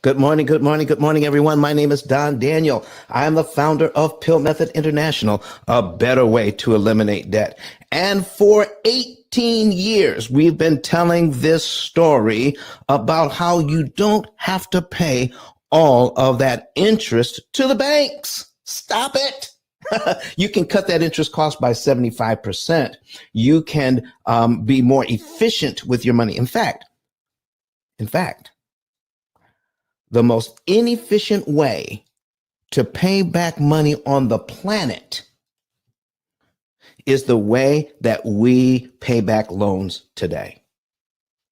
Good morning, good morning, good morning, everyone. My name is Don Daniel. I am the founder of P.I.L.L Method International, a better way to eliminate debt. And for 18 years, we've been telling this story about how you don't have to pay all of that interest to the banks. Stop it. You can cut that interest cost by 75%. You can be more efficient with your money. In fact, the most inefficient way to pay back money on the planet is the way that we pay back loans today.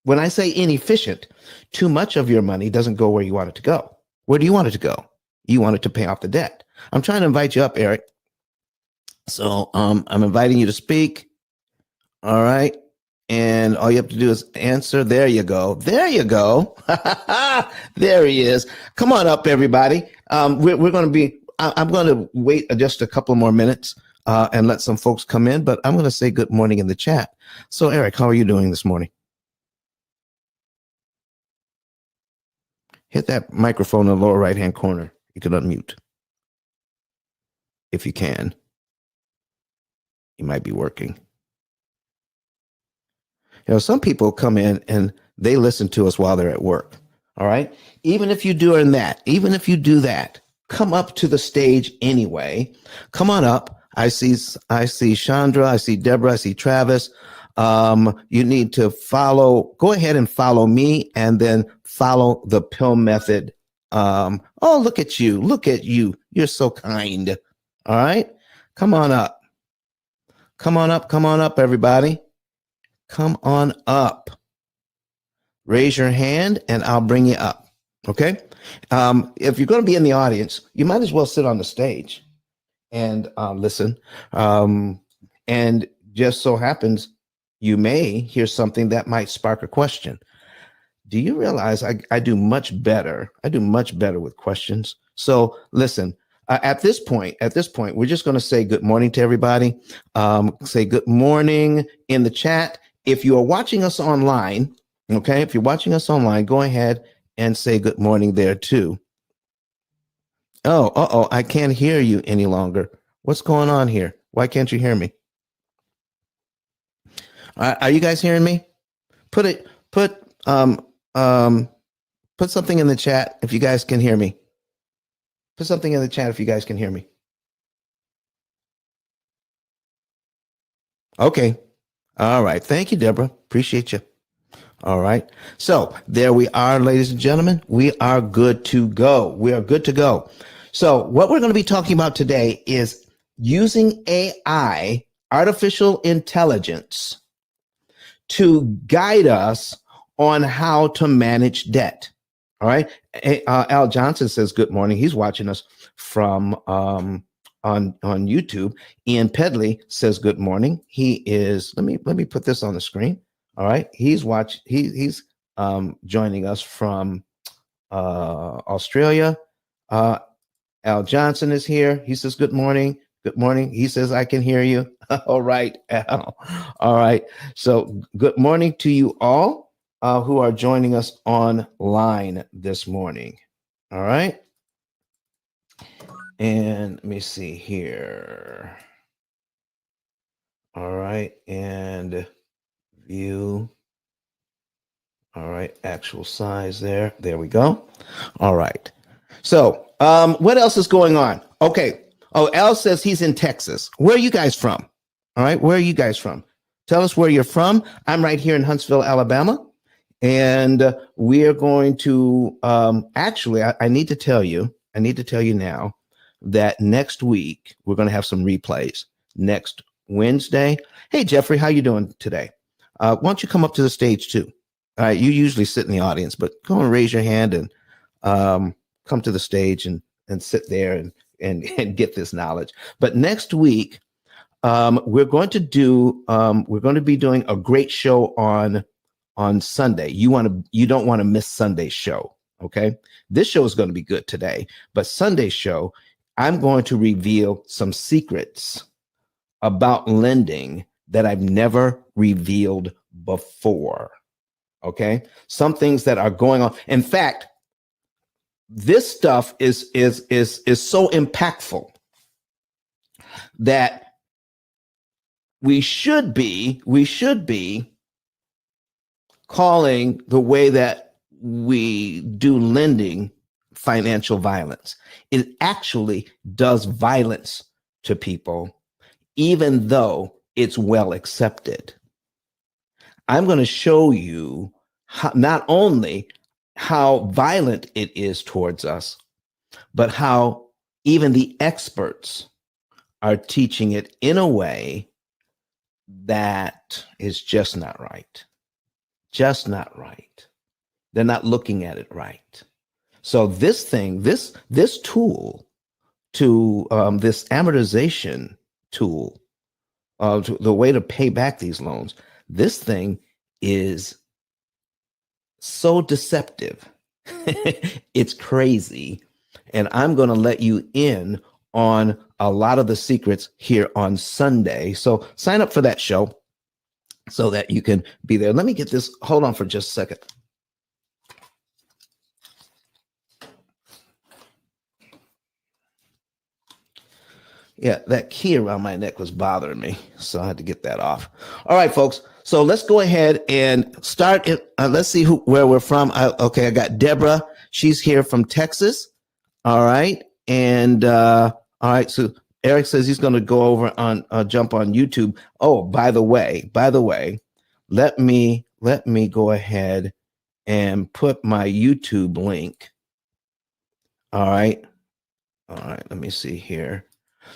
When I say inefficient, too much of your money doesn't go where you want it to go. Where do you want it to go? You want it to pay off the debt. I'm trying to invite you up, Eric. So I'm inviting you to speak. All right. And all you have to do is answer. There you go. There you go. There he is. Come on up, everybody. We're going to be, I'm going to wait just a couple more minutes and let some folks come in, but I'm going to say good morning in the chat. So, Eric, how are you doing this morning? Hit that microphone in the lower right-hand corner. You can unmute if you can. You might be working. You know, some people come in and they listen to us while they're at work. All right. Even if you do that, come up to the stage anyway. Come on up. I see Chandra. I see Deborah. I see Travis. You need to go ahead and follow me and then follow the P.I.L.L method. Oh, look at you. Look at you. You're so kind. All right. Come on up. Come on up, everybody. Come on up. Raise your hand and I'll bring you up. Okay. If you're going to be in the audience, you might as well sit on the stage and listen. And just so happens you may hear something that might spark a question. Do you realize I do much better? I do much better with questions. So listen, at this point, we're just going to say good morning to everybody. Say good morning in the chat. If you are watching us online, okay, if you're watching us online, go ahead and say good morning there too. Oh, I can't hear you any longer. What's going on here? Why can't you hear me? Are you guys hearing me? Put something in the chat if you guys can hear me. Put something in the chat if you guys can hear me. Okay. All right. Thank you, Deborah. Appreciate you. All right. So there we are, ladies and gentlemen. We are good to go. We are good to go. So what we're going to be talking about today is using AI, artificial intelligence, to guide us on how to manage debt. All right. Al Johnson says good morning. He's watching us from on YouTube. Ian Pedley says good morning. He is, let me put this on the screen. All right. He's joining us from Australia. Al Johnson is here. He says good morning. Good morning. He says I can hear you. All right, Al. All right. So good morning to you all who are joining us online this morning. All right. And let me see here. All right. And view. All right. Actual size there. There we go. All right. So what else is going on? Okay. Oh, Al says he's in Texas. Where are you guys from? All right. Where are you guys from? Tell us where you're from. I'm right here in Huntsville, Alabama. And we are going to actually, I need to tell you now that next week we're going to have some replays next Wednesday. Hey, Jeffrey, how you doing today? Why don't you come up to the stage too? All right, you usually sit in the audience, but go and raise your hand and come to the stage and sit there and get this knowledge. But next week we're going to be doing a great show on Sunday. You don't want to miss Sunday's show. Okay, this show is going to be good today, but Sunday's show, I'm going to reveal some secrets about lending that I've never revealed before. Okay, some things that are going on. In fact, this stuff is so impactful that we should be calling the way that we do lending financial violence. It actually does violence to people, even though it's well accepted. I'm going to show you not only how violent it is towards us, but how even the experts are teaching it in a way that is just not right. Just not right. They're not looking at it right. So this tool to this amortization tool, the way to pay back these loans, this thing is so deceptive. It's crazy. And I'm going to let you in on a lot of the secrets here on Sunday. So sign up for that show so that you can be there. Let me get this. Hold on for just a second. Yeah, that key around my neck was bothering me, so I had to get that off. All right, folks. So let's go ahead and start it. Let's see where we're from. Okay, I got Deborah. She's here from Texas. All right, and all right. So Eric says he's going to go over on jump on YouTube. Oh, by the way, let me go ahead and put my YouTube link. All right. All right. Let me see here.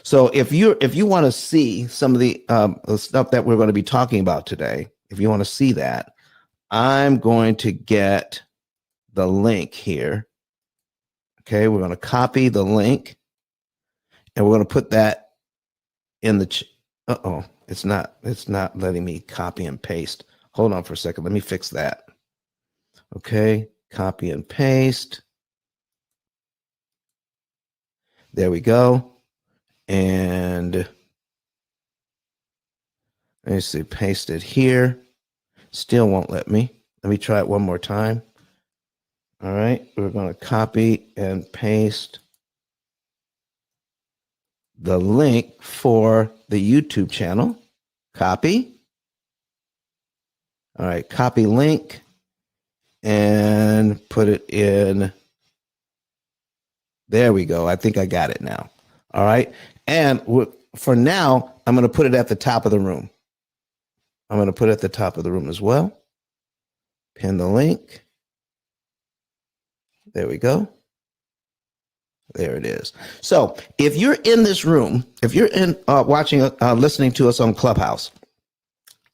So if you want to see some of the stuff that we're going to be talking about today, if you want to see that, I'm going to get the link here. Okay, we're going to copy the link, and we're going to put that in the. Uh-oh, it's not letting me copy and paste. Hold on for a second. Let me fix that. Okay, copy and paste. There we go. And let me see, paste it here. Still won't let me. Let me try it one more time. All right, we're going to copy and paste the link for the YouTube channel. Copy. All right, copy link and put it in. There we go. I think I got it now. All right. And for now, I'm going to put it at the top of the room. I'm going to put it at the top of the room as well. Pin the link. There we go. There it is. So if you're in this room, if you're in watching, listening to us on Clubhouse,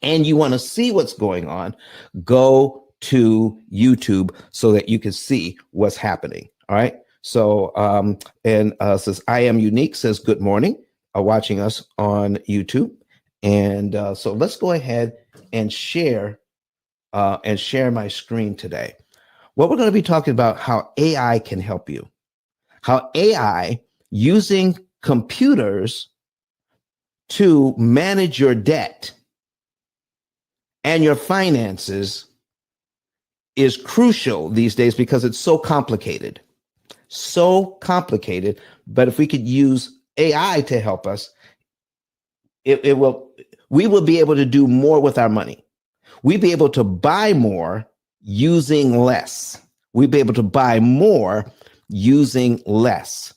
and you want to see what's going on, go to YouTube so that you can see what's happening. All right. So, and says, I am unique, says, good morning, watching us on YouTube. And so let's go ahead and share my screen today. What we're going to be talking about, how AI can help you, how AI using computers to manage your debt and your finances is crucial these days because it's so complicated. But if we could use AI to help us, we will be able to do more with our money. We'd be able to buy more using less. We'd be able to buy more using less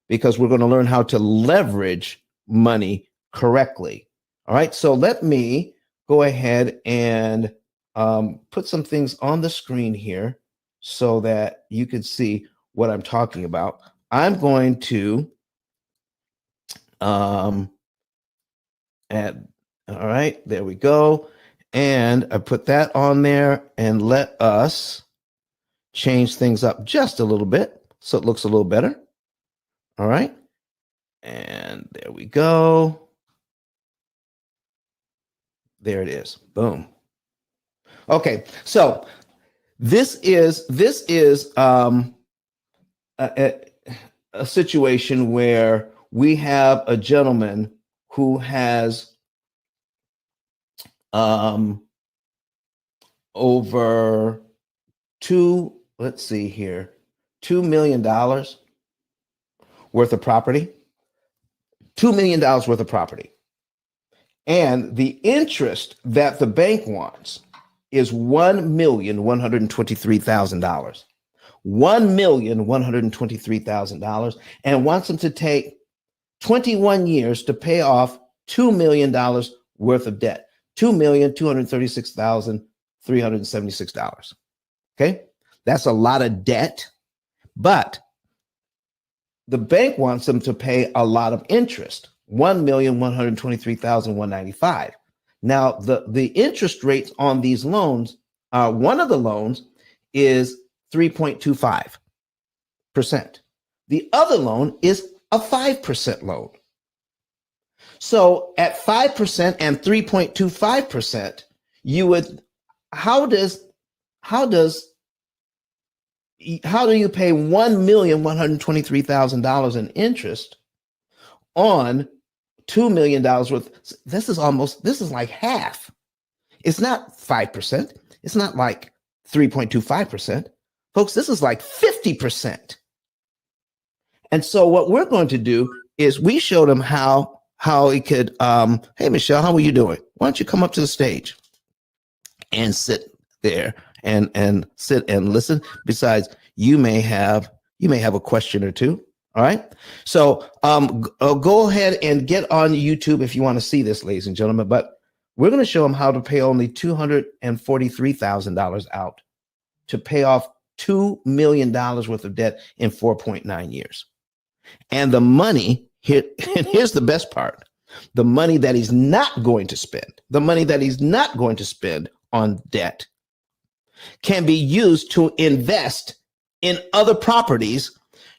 because we're going to learn how to leverage money correctly. All right. So let me go ahead and put some things on the screen here so that you can see what I'm talking about. I'm going to add, all right, there we go. And I put that on there, and let us change things up just a little bit so it looks a little better. All right. And there we go. There it is. Boom. Okay. So this is a, a situation where we have a gentleman who has over let's see here, $2 million worth of property, $2 million worth of property. And the interest that the bank wants is $1,123,000. $1,123,000, and wants them to take 21 years to pay off $2 million worth of debt. $2,236,376. Okay. That's a lot of debt, but the bank wants them to pay a lot of interest. $1,123,195. Now, the interest rates on these loans, one of the loans is 3.25%. The other loan is a 5% loan. So at 5% and 3.25%, you would, how do you pay $1,123,000 in interest on $2 million worth? This is like half. It's not 5%. It's not like 3.25%. Folks, this is like 50%. And so what we're going to do is we showed them how it could, hey, Michelle, how are you doing? Why don't you come up to the stage and sit there and sit and listen? Besides, you may have a question or two. All right. So go ahead and get on YouTube if you want to see this, ladies and gentlemen. But we're going to show them how to pay only $243,000 out to pay off $2 million worth of debt in 4.9 years. And the money here, and here's the best part, the money that he's not going to spend, on debt can be used to invest in other properties,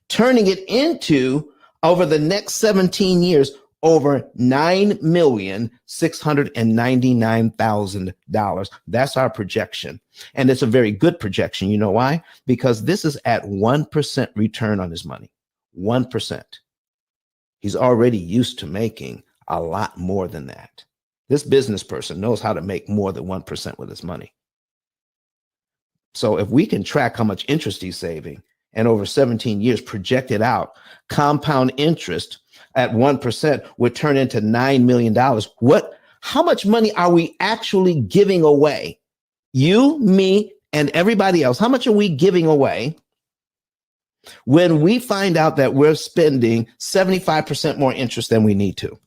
turning it into, over the next 17 years, over $9,699,000. That's our projection. And it's a very good projection. You know why? Because this is at 1% return on his money. 1%. He's already used to making a lot more than that. This business person knows how to make more than 1% with his money. So if we can track how much interest he's saving and over 17 years projected out, compound interest at 1% would turn into $9 million. How much money are we actually giving away? You, me, and everybody else. How much are we giving away when we find out that we're spending 75% more interest than we need to?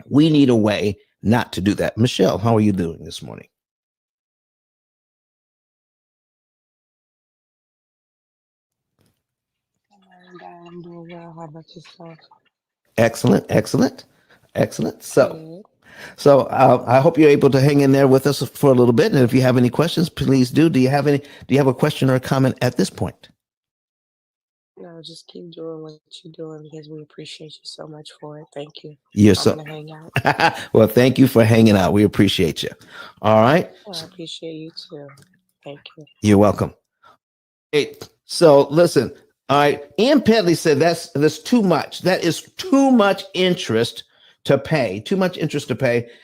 We need a way not to do that. Michelle, how are you doing this morning? I'm doing well. How about yourself? Excellent. So I hope you're able to hang in there with us for a little bit. And if you have any questions, please do. Do you have a question or a comment at this point? No, just keep doing what you're doing because we appreciate you so much for it. Thank you. I'm gonna hang out. Well, thank you for hanging out. We appreciate you. All right. I appreciate you too. Thank you. You're welcome. Hey, so listen. All right. Ian Pedley said that's too much. That is too much interest to pay.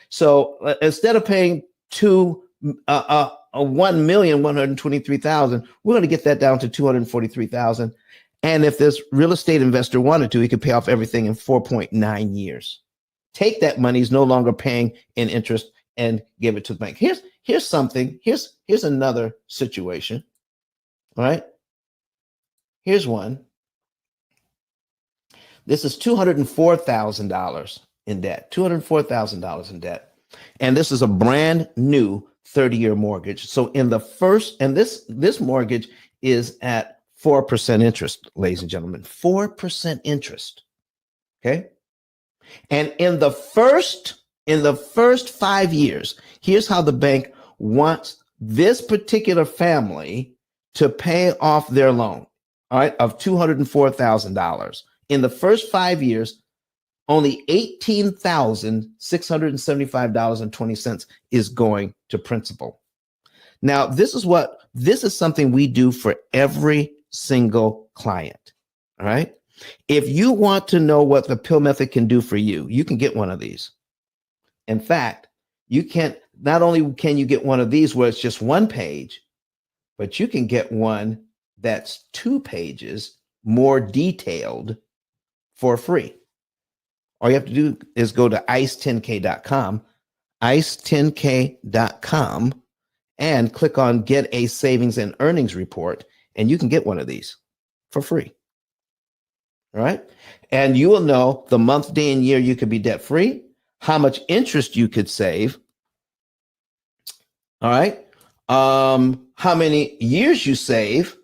So instead of paying $1,123,000, we're going to get that down to $243,000. And if this real estate investor wanted to, he could pay off everything in 4.9 years. Take that money he's no longer paying in interest and give it to the bank. Here's something. Here's another situation. All right. Here's one. This is $204,000 in debt. $204,000 in debt. And this is a brand new 30-year mortgage. So in the first, and this mortgage is at 4% interest, ladies and gentlemen. 4% interest. Okay. And in the first 5 years, here's how the bank wants this particular family to pay off their loan, all right, of $204,000. In the first 5 years, only $18,675.20 is going to principal. Now, this is something we do for every single client. All right. If you want to know what the P.I.L.L method can do for you, you can get one of these. In fact, not only can you get one of these where it's just one page, but you can get one that's 2 pages more detailed for free. All you have to do is go to ice10k.com, ice10k.com, and click on Get a Savings and Earnings Report, and you can get one of these for free. All right. And you will know the month, day, and year you could be debt free, how much interest you could save. All right. How many years you save,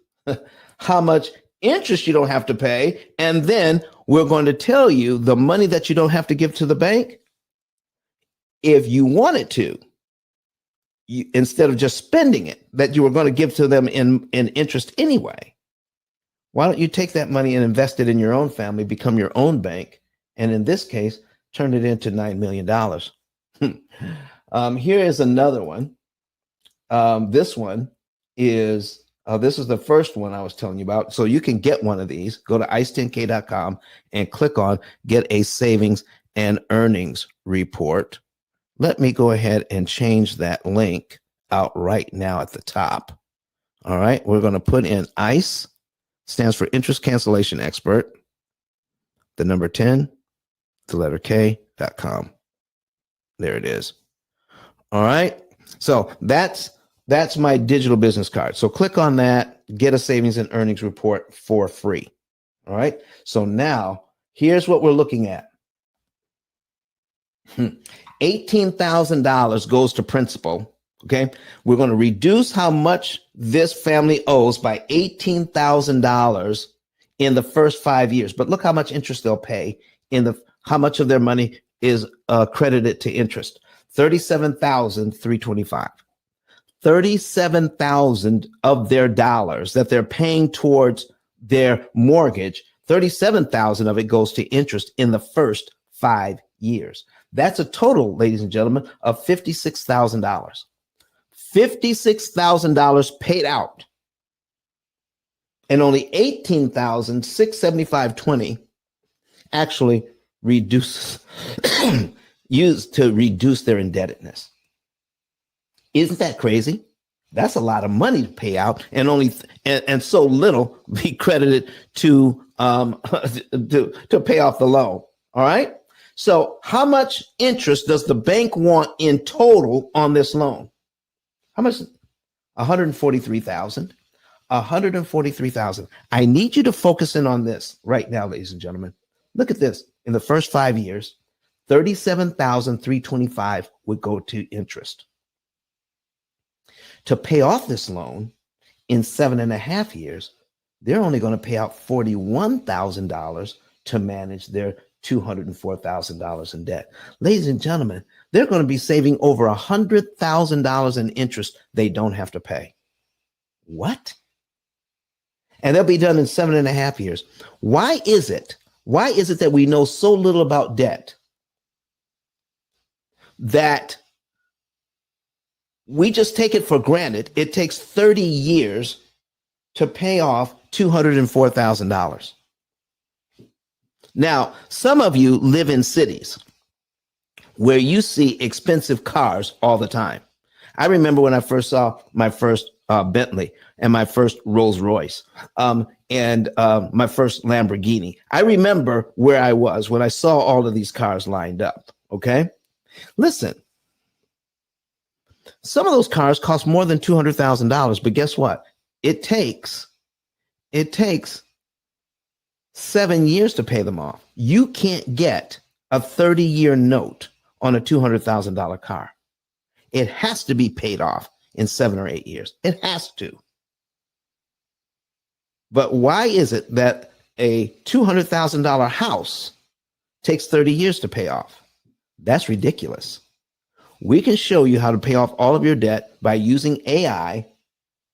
how much interest you don't have to pay. And then we're going to tell you the money that you don't have to give to the bank. If you wanted to, instead of just spending it, that you were going to give to them in interest anyway. Why don't you take that money and invest it in your own family, become your own bank, and in this case, turn it into $9 million. Here is another one. This one is, this is the first one I was telling you about. So you can get one of these. Go to ice10k.com and click on Get a Savings and Earnings Report. Let me go ahead and change that link out right now at the top. All right, we're going to put in ICE, stands for Interest Cancellation Expert, the number 10, the letter K.com. There it is. All right, so that's my digital business card. So click on that, get a savings and earnings report for free. All right, so now here's what we're looking at. $18,000 goes to principal. Okay, we're going to reduce how much this family owes by $18,000 in the first 5 years. But look how much interest they'll pay how much of their money is credited to interest. $37,325. 37,000 of their dollars that they're paying towards their mortgage, 37,000 of it goes to interest in the first 5 years. That's a total, ladies and gentlemen, of $56,000. $56,000 paid out, and only $18,675.20 actually used to reduce their indebtedness. Isn't that crazy? That's a lot of money to pay out, and so little be credited to pay off the loan. All right. So how much interest does the bank want in total on this loan? How much? $143,000. $143,000. I need you to focus in on this right now, ladies and gentlemen. Look at this. In the first 5 years, $37,325 would go to interest. To pay off this loan in 7.5 years, they're only going to pay out $41,000 to manage their $204,000 in debt. Ladies and gentlemen, they're going to be saving over $100,000 in interest they don't have to pay. What? And they'll be done in 7.5 years. Why is it that we know so little about debt that we just take it for granted? It takes 30 years to pay off $204,000. Now, some of you live in cities where you see expensive cars all the time. I remember when I first saw my first Bentley and my first Rolls Royce and my first Lamborghini. I remember where I was when I saw all of these cars lined up. Okay, listen, some of those cars cost more than $200,000, but guess what? It takes 7 years to pay them off. You can't get a 30-year note on a $200,000 car. It has to be paid off in 7 or 8 years. It has to. But why is it that a $200,000 house takes 30 years to pay off? That's ridiculous. We can show you how to pay off all of your debt by using AI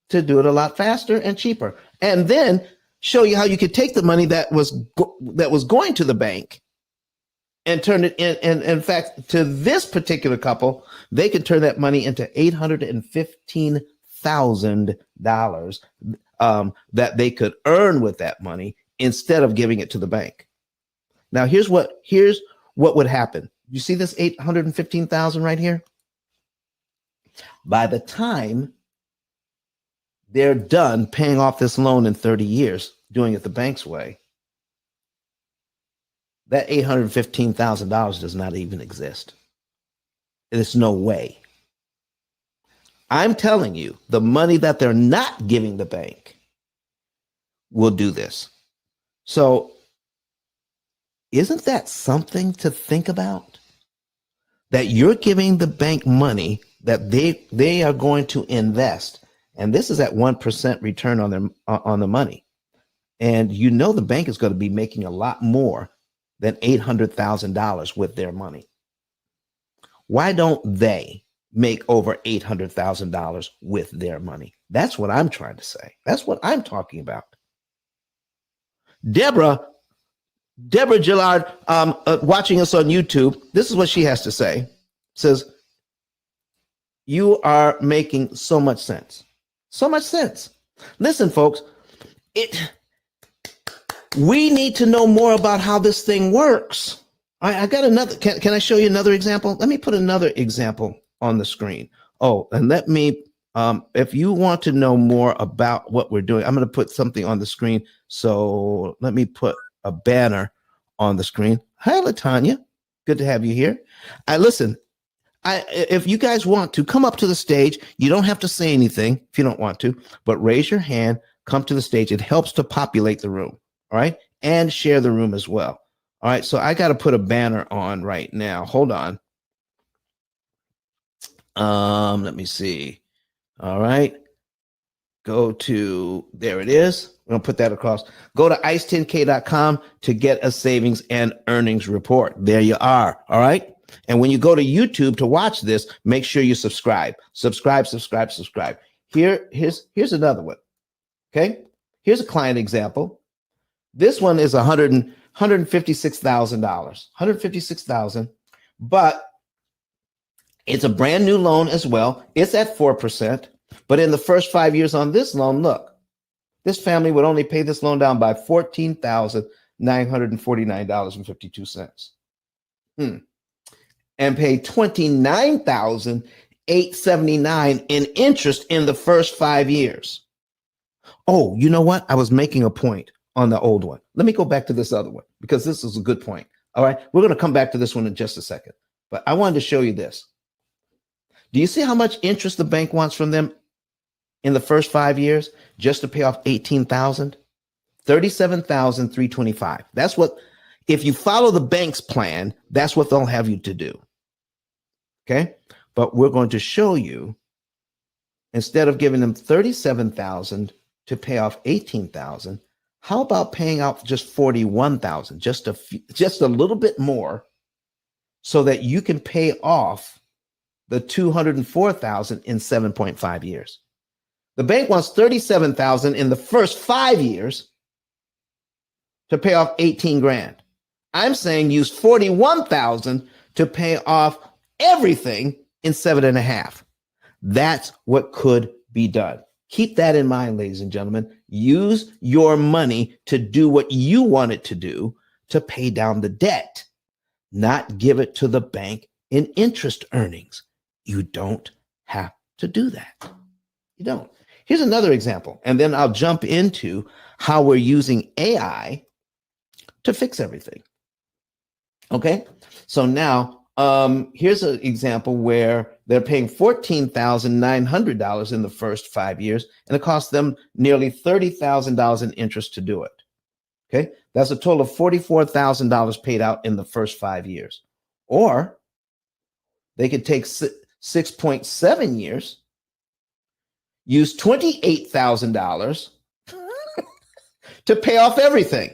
to do it a lot faster and cheaper. And then show you how you could take the money that was going to the bank and turn it in fact, to this particular couple, they could turn that money into $815,000 that they could earn with that money instead of giving it to the bank. Now, here's what would happen. You see this $815,000 right here? By the time they're done paying off this loan in 30 years, doing it the bank's way, that $815,000 does not even exist. There's no way. I'm telling you, the money that they're not giving the bank will do this. So, isn't that something to think about? That you're giving the bank money that they are going to invest, and this is at 1% return on the money, and you know the bank is going to be making a lot more than $800,000 with their money. Why don't they make over $800,000 with their money? That's what I'm trying to say. That's what I'm talking about. Deborah Gillard, watching us on YouTube, this is what she has to say. Says, you are making so much sense. So much sense. Listen, folks, we need to know more about how this thing works. I got another. Can I show you another example? Let me put another example on the screen. Oh, and let me, if you want to know more about what we're doing, I'm going to put something on the screen. So let me put a banner on the screen. Hi, LaTanya. Good to have you here. Listen, if you guys want to come up to the stage, you don't have to say anything if you don't want to, but raise your hand, come to the stage. It helps to populate the room. All right. And share the room as well. All right. So I got to put a banner on right now. Hold on. Let me see. All right. Go to, there it is. We're going to put that across. Go to ice10k.com to get a savings and earnings report. There you are. All right. And when you go to YouTube to watch this, make sure you subscribe. Subscribe. Here's another one. Okay. Here's a client example. This one is $156,000. $156,000, but it's a brand new loan as well. It's at 4%. But in the first 5 years on this loan, look, this family would only pay this loan down by $14,949.52. And pay $29,879 in interest in the first 5 years. Oh, you know what? I was making a point on the old one. Let me go back to this other one because this is a good point. All right. We're going to come back to this one in just a second. But I wanted to show you this. Do you see how much interest the bank wants from them in the first 5 years just to pay off $18,000? $37,325. That's what, if you follow the bank's plan, that's what they'll have you to do. Okay. But we're going to show you, instead of giving them $37,000 to pay off $18,000, how about paying out just $41,000, just a little bit more, so that you can pay off the $204,000 in 7.5 years. The bank wants $37,000 in the first 5 years to pay off 18 grand. I'm saying use $41,000 to pay off everything in 7.5. That's what could be done. Keep that in mind, ladies and gentlemen. Use your money to do what you want it to do, to pay down the debt, not give it to the bank in interest earnings. You don't have to do that. You don't. Here's another example, and then I'll jump into how we're using AI to fix everything. Okay, so now here's an example where they're paying $14,900 in the first 5 years, and it costs them nearly $30,000 in interest to do it. Okay, that's a total of $44,000 paid out in the first 5 years. Or they could take 6.7 years, use $28,000 to pay off everything.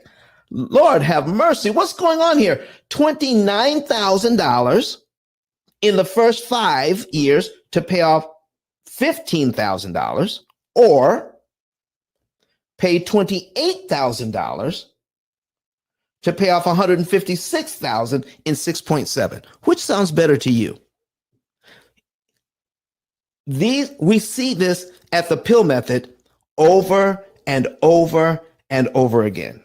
Lord have mercy. What's going on here? $29,000 in the first 5 years to pay off $15,000, or pay $28,000 to pay off $156,000 in 6.7. Which sounds better to you? We see this at the P.I.L.L method over and over and over again.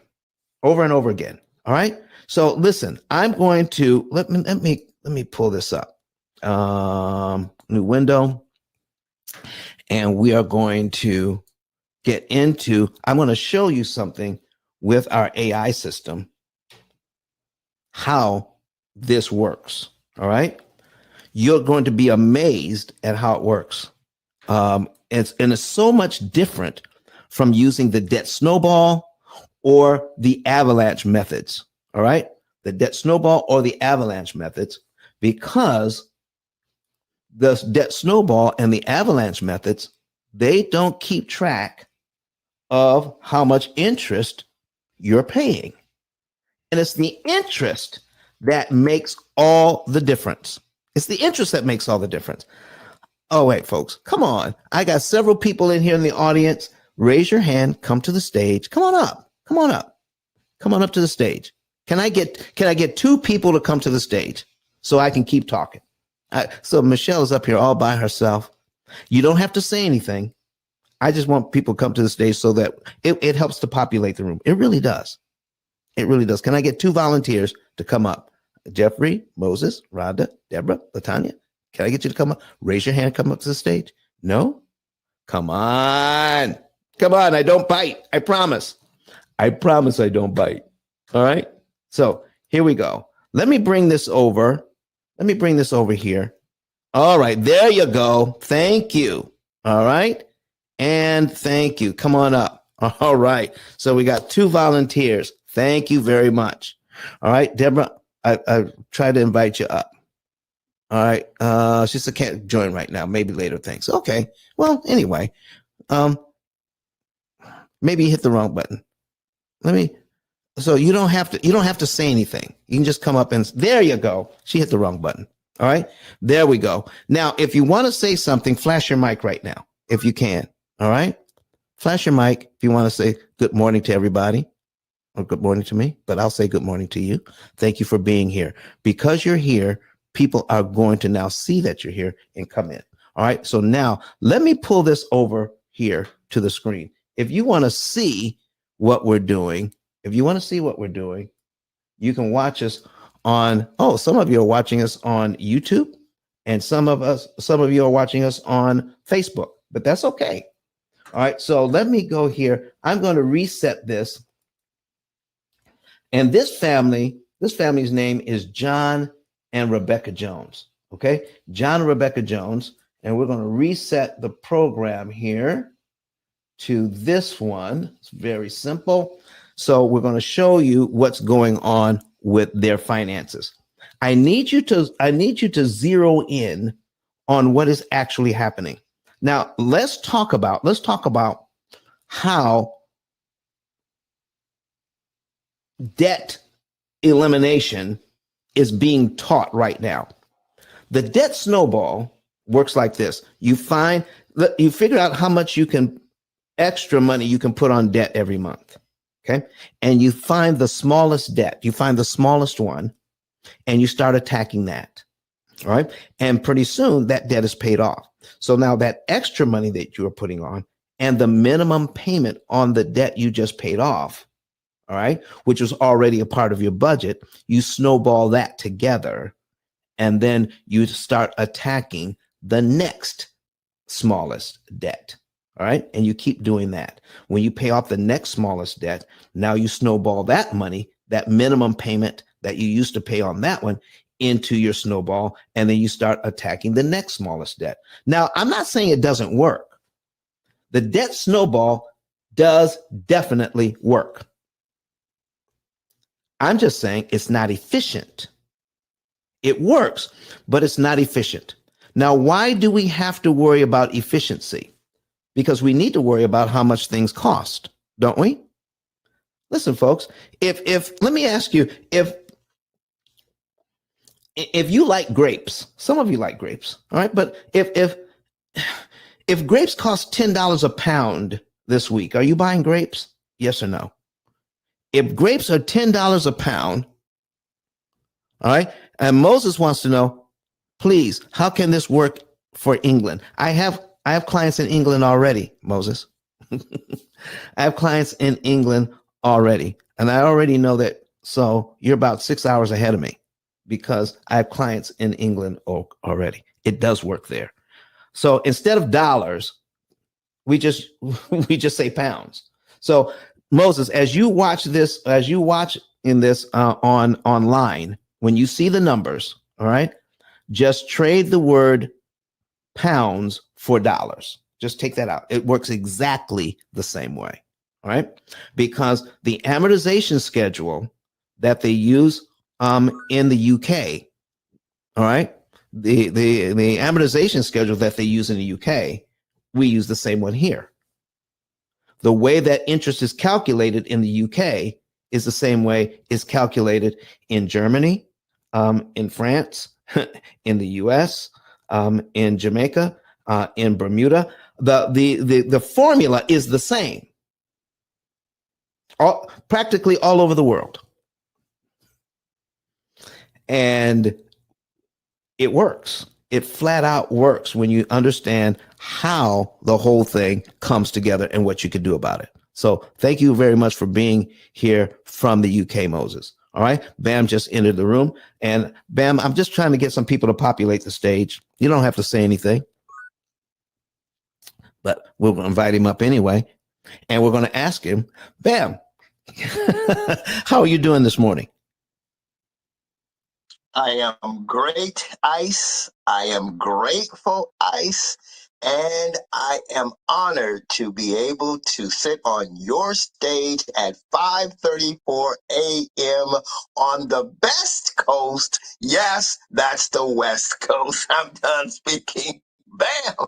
Over and over again. All right. So listen, I'm going to let me pull this up. New window, and we are going to get into, I'm going to show you something with our AI system, how this works. All right. You're going to be amazed at how it works. And it's so much different from using the debt snowball or the avalanche methods. All right. The debt snowball or the avalanche methods, because the debt snowball and the avalanche methods, they don't keep track of how much interest you're paying. And it's the interest that makes all the difference. It's the interest that makes all the difference. Oh, wait, folks, come on. I got several people in here in the audience. Raise your hand, come to the stage. Come on up. Come on up. Come on up to the stage. Can I get two people to come to the stage so I can keep talking? So Michelle is up here all by herself. You don't have to say anything. I just want people to come to the stage so that it helps to populate the room. It really does. It really does. Can I get two volunteers to come up? Jeffrey, Moses, Rhonda, Deborah, Latanya. Can I get you to come up? Raise your hand, come up to the stage. No? Come on. Come on. I don't bite. I promise. I promise I don't bite. All right. So here we go. Let me bring this over. Let me bring this over here. All right. There you go. Thank you. All right. And thank you. Come on up. All right. So we got two volunteers. Thank you very much. All right. Deborah, I tried to invite you up. All right. She said can't join right now. Maybe later. Thanks. Okay. Well, anyway, maybe you hit the wrong button. So you don't have to say anything. You can just come up and there you go. She hit the wrong button. All right. There we go. Now, if you want to say something, flash your mic right now, if you can. All right. Flash your mic if you want to say good morning to everybody. Or good morning to me, but I'll say good morning to you. Thank you for being here. Because you're here, people are going to now see that you're here and come in. All right. So now let me pull this over here to the screen. If you want to see what we're doing, you can watch us on, some of you are watching us on YouTube, and some of you are watching us on Facebook, but that's okay. All right. So let me go here. I'm going to reset this. And this family's name is John and Rebecca Jones. Okay. John and Rebecca Jones. And we're going to reset the program here to this one. It's very simple. So we're going to show you what's going on with their finances. I need you to zero in on what is actually happening. Now, let's talk about how debt elimination is being taught right now. The debt snowball works like this. You figure out how much extra money you can put on debt every month. Okay. And you find the smallest debt, you find the smallest one, and you start attacking that. All right. And pretty soon that debt is paid off. So now that extra money that you are putting on and the minimum payment on the debt you just paid off, all right, which was already a part of your budget, you snowball that together, and then you start attacking the next smallest debt. All right. And you keep doing that. When you pay off the next smallest debt, now you snowball that money, that minimum payment that you used to pay on that one, into your snowball. And then you start attacking the next smallest debt. Now, I'm not saying it doesn't work. The debt snowball does definitely work. I'm just saying it's not efficient. It works, but it's not efficient. Now, why do we have to worry about efficiency? Because we need to worry about how much things cost, don't we? Listen, folks, if let me ask you, if you like grapes, some of you like grapes, all right? But if grapes cost $10 a pound this week, are you buying grapes? Yes or no? If grapes are $10 a pound, all right, and Moses wants to know, please, how can this work for England? I have clients in England already, Moses. I have clients in England already. And I already know that. So you're about 6 hours ahead of me because I have clients in England already. It does work there. So instead of dollars, We just we just say pounds. So Moses, as you watch this, as you watch in this on online, when you see the numbers, all right, just trade the word pounds for dollars. Just take that out. It works exactly the same way. All right. Because the amortization schedule that they use in the UK, all right, the amortization schedule that they use in the UK, we use the same one here. The way that interest is calculated in the UK is the same way it's calculated in Germany, in France, in the US, in Jamaica, in Bermuda. The formula is the same, practically all over the world, and it works. It flat out works when you understand how the whole thing comes together and what you can do about it. So thank you very much for being here from the UK, Moses. All right. Bam just entered the room. And Bam, I'm just trying to get some people to populate the stage. You don't have to say anything, but we'll invite him up anyway. And we're going to ask him, Bam, how are you doing this morning? I am great, Ice. I am grateful, Ice. And I am honored to be able to sit on your stage at 5:34 a.m. on the best coast. Yes, that's the West Coast. I'm done speaking. Bam!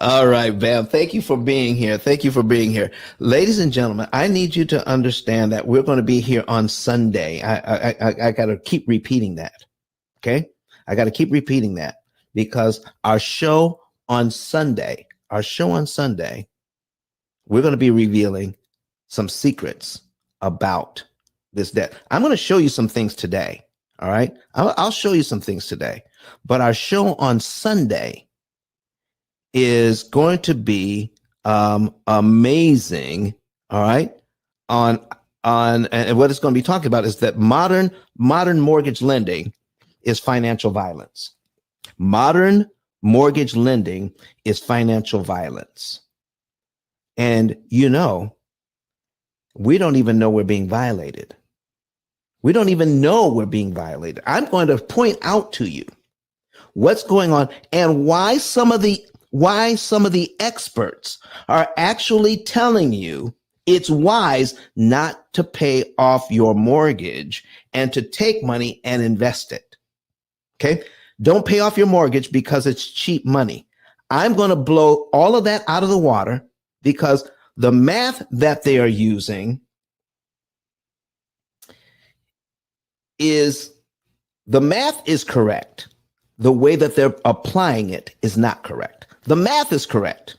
All right, Bam. Thank you for being here. Thank you for being here. Ladies and gentlemen, I need you to understand that we're going to be here on Sunday. I got to keep repeating that. Okay. I got to keep repeating that because our show on Sunday, we're going to be revealing some secrets about this debt. I'm going to show you some things today. All right. I'll show you some things today, but our show on Sunday is going to be amazing. All right. On and what it's going to be talking about is that modern mortgage lending is financial violence. Modern mortgage lending is financial violence. And you know, we don't even know we're being violated. We don't even know we're being violated. I'm going to point out to you what's going on and why some of the experts are actually telling you it's wise not to pay off your mortgage and to take money and invest it. Okay? Don't pay off your mortgage because it's cheap money. I'm going to blow all of that out of the water because the math that they are using is correct. The way that they're applying it is not correct. The math is correct,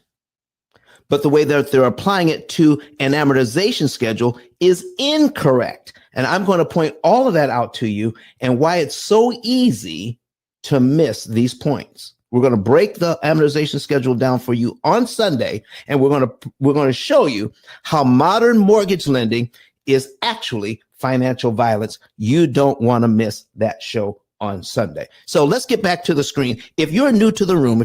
but the way that they're applying it to an amortization schedule is incorrect. And I'm going to point all of that out to you and why it's so easy to miss these points. We're going to break the amortization schedule down for you on Sunday, and we're going to show you how modern mortgage lending is actually financial violence. You don't want to miss that show on Sunday. So let's get back to the screen. If you're new to the room,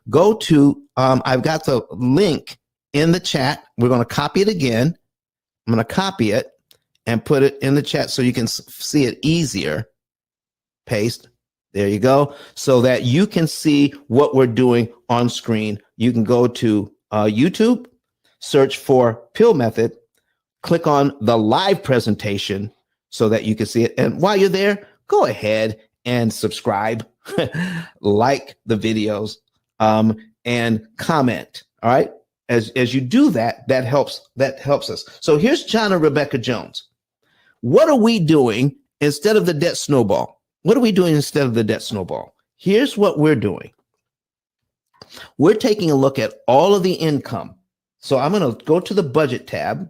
go to, I've got the link in the chat. We're going to copy it again. I'm going to copy it and put it in the chat so you can see it easier. Paste. There you go. So that you can see what we're doing on screen. You can go to YouTube, search for P.I.L.L method, click on the live presentation so that you can see it. And while you're there, go ahead and subscribe, like the videos, and comment. All right. As you do that, that helps us. So here's John and Rebecca Jones. What are we doing instead of the debt snowball? What are we doing instead of the debt snowball? Here's what we're doing. We're taking a look at all of the income. So I'm going to go to the budget tab,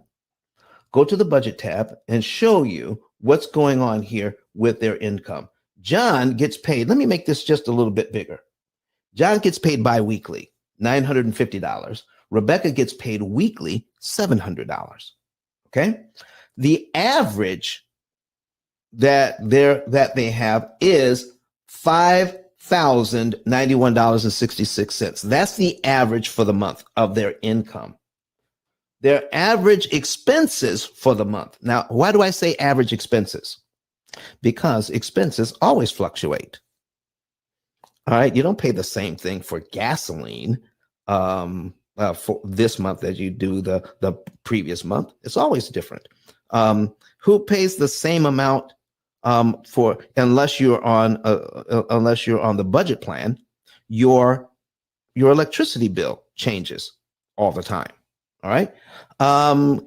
and show you what's going on here with their income. John gets paid. Let me make this just a little bit bigger. John gets paid bi-weekly, $950. Rebecca gets paid weekly, $700. Okay. The average that they have is $5,000 $1,091.66. That's the average for the month of their income. Their average expenses for the month. Now, why do I say average expenses? Because expenses always fluctuate. All right. You don't pay the same thing for gasoline for this month as you do the previous month. It's always different. Who pays the same amount for unless you're on the budget plan? Your electricity bill changes all the time. All right. The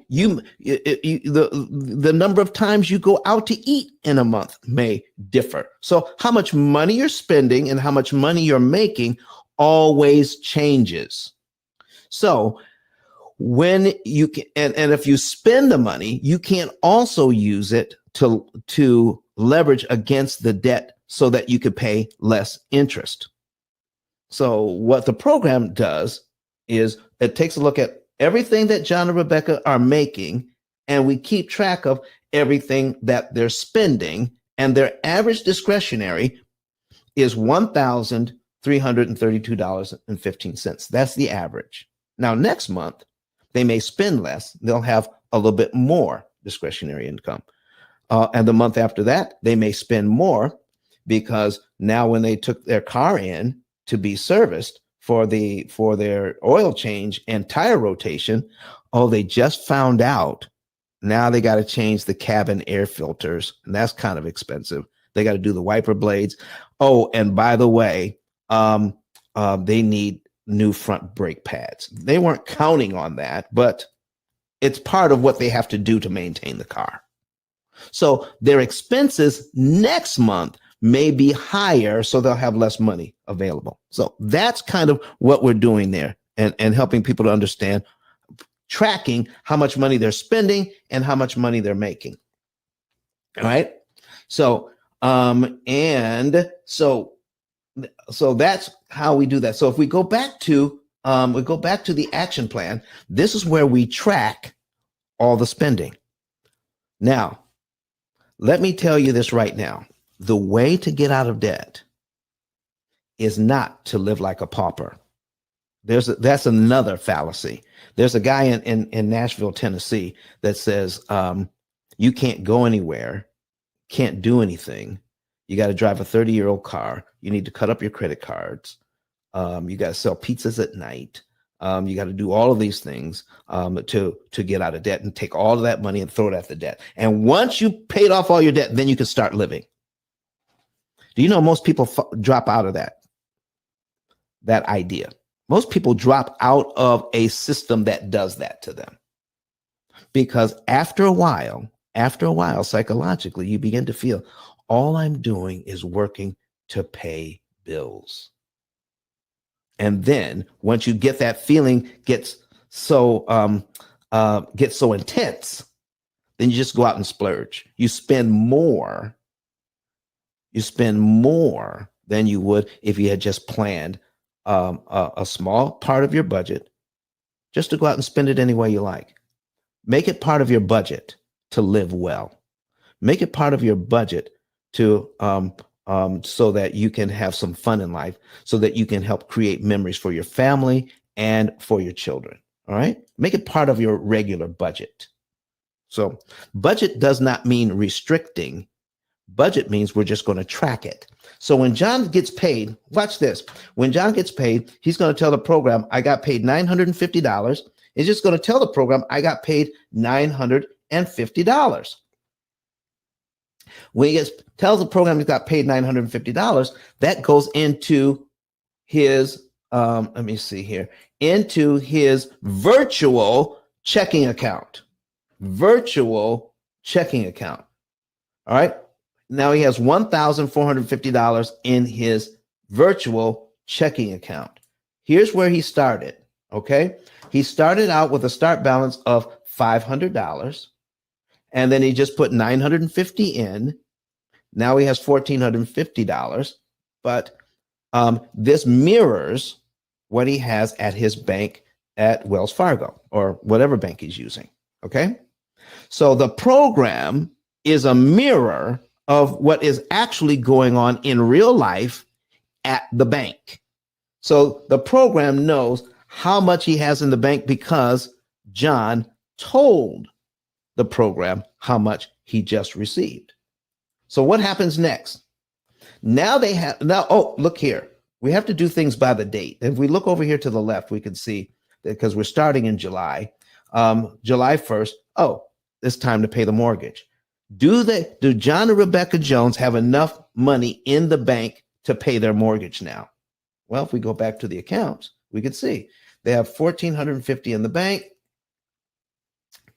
number of times you go out to eat in a month may differ. So how much money you're spending and how much money you're making always changes. So when you can, and if you spend the money, you can also use it to leverage against the debt so that you could pay less interest. So what the program does is it takes a look at everything that John and Rebecca are making, and we keep track of everything that they're spending, and their average discretionary is $1,332.15. That's the average. Now, next month, they may spend less. They'll have a little bit more discretionary income. And the month after that, they may spend more because now when they took their car in to be serviced for their oil change and tire rotation, they just found out now they got to change the cabin air filters, and that's kind of expensive. They got to do the wiper blades. Oh, and by the way, they need new front brake pads. They weren't counting on that, but it's part of what they have to do to maintain the car. So their expenses next month may be higher, so they'll have less money available. So that's kind of what we're doing there, and helping people to understand, tracking how much money they're spending and how much money they're making. All right. So, so that's how we do that. So if we go back to the action plan, this is where we track all the spending. Now, let me tell you this right now. The way to get out of debt is not to live like a pauper. That's another fallacy. There's a guy in Nashville, Tennessee that says you can't go anywhere, can't do anything. You got to drive a 30-year-old car. You need to cut up your credit cards. You got to sell pizzas at night. You got to do all of these things to get out of debt, and take all of that money and throw it at the debt. And once you paid off all your debt, then you can start living. Do you know most people drop out of that idea? Most people drop out of a system that does that to them, because after a while, psychologically, you begin to feel all I'm doing is working to pay bills. And then once you get that feeling gets so intense, then you just go out and splurge. You spend more than you would if you had just planned a small part of your budget just to go out and spend it any way you like. Make it part of your budget to live well. Make it part of your budget to so that you can have some fun in life, so that you can help create memories for your family and for your children. All right. Make it part of your regular budget. So budget does not mean restricting. Budget means we're just going to track it. So when John gets paid, watch this. When John gets paid, he's going to tell the program, I got paid $950. He's just going to tell the program, I got paid $950. When he tells the program he got paid $950, that goes into his, let me see here, into his virtual checking account. Virtual checking account. All right. Now he has $1,450 in his virtual checking account. Here's where he started. Okay. He started out with a start balance of $500. And then he just put $950 in. Now he has $1,450. But this mirrors what he has at his bank at Wells Fargo or whatever bank he's using. Okay. So the program is a mirror of what is actually going on in real life at the bank. So the program knows how much he has in the bank because John told the program how much he just received. So what happens next? Oh, look here. We have to do things by the date. If we look over here to the left, we can see that because we're starting in July, July 1st. Oh, it's time to pay the mortgage. Do John and Rebecca Jones have enough money in the bank to pay their mortgage now? Well, if we go back to the accounts, we could see they have $1,450 in the bank.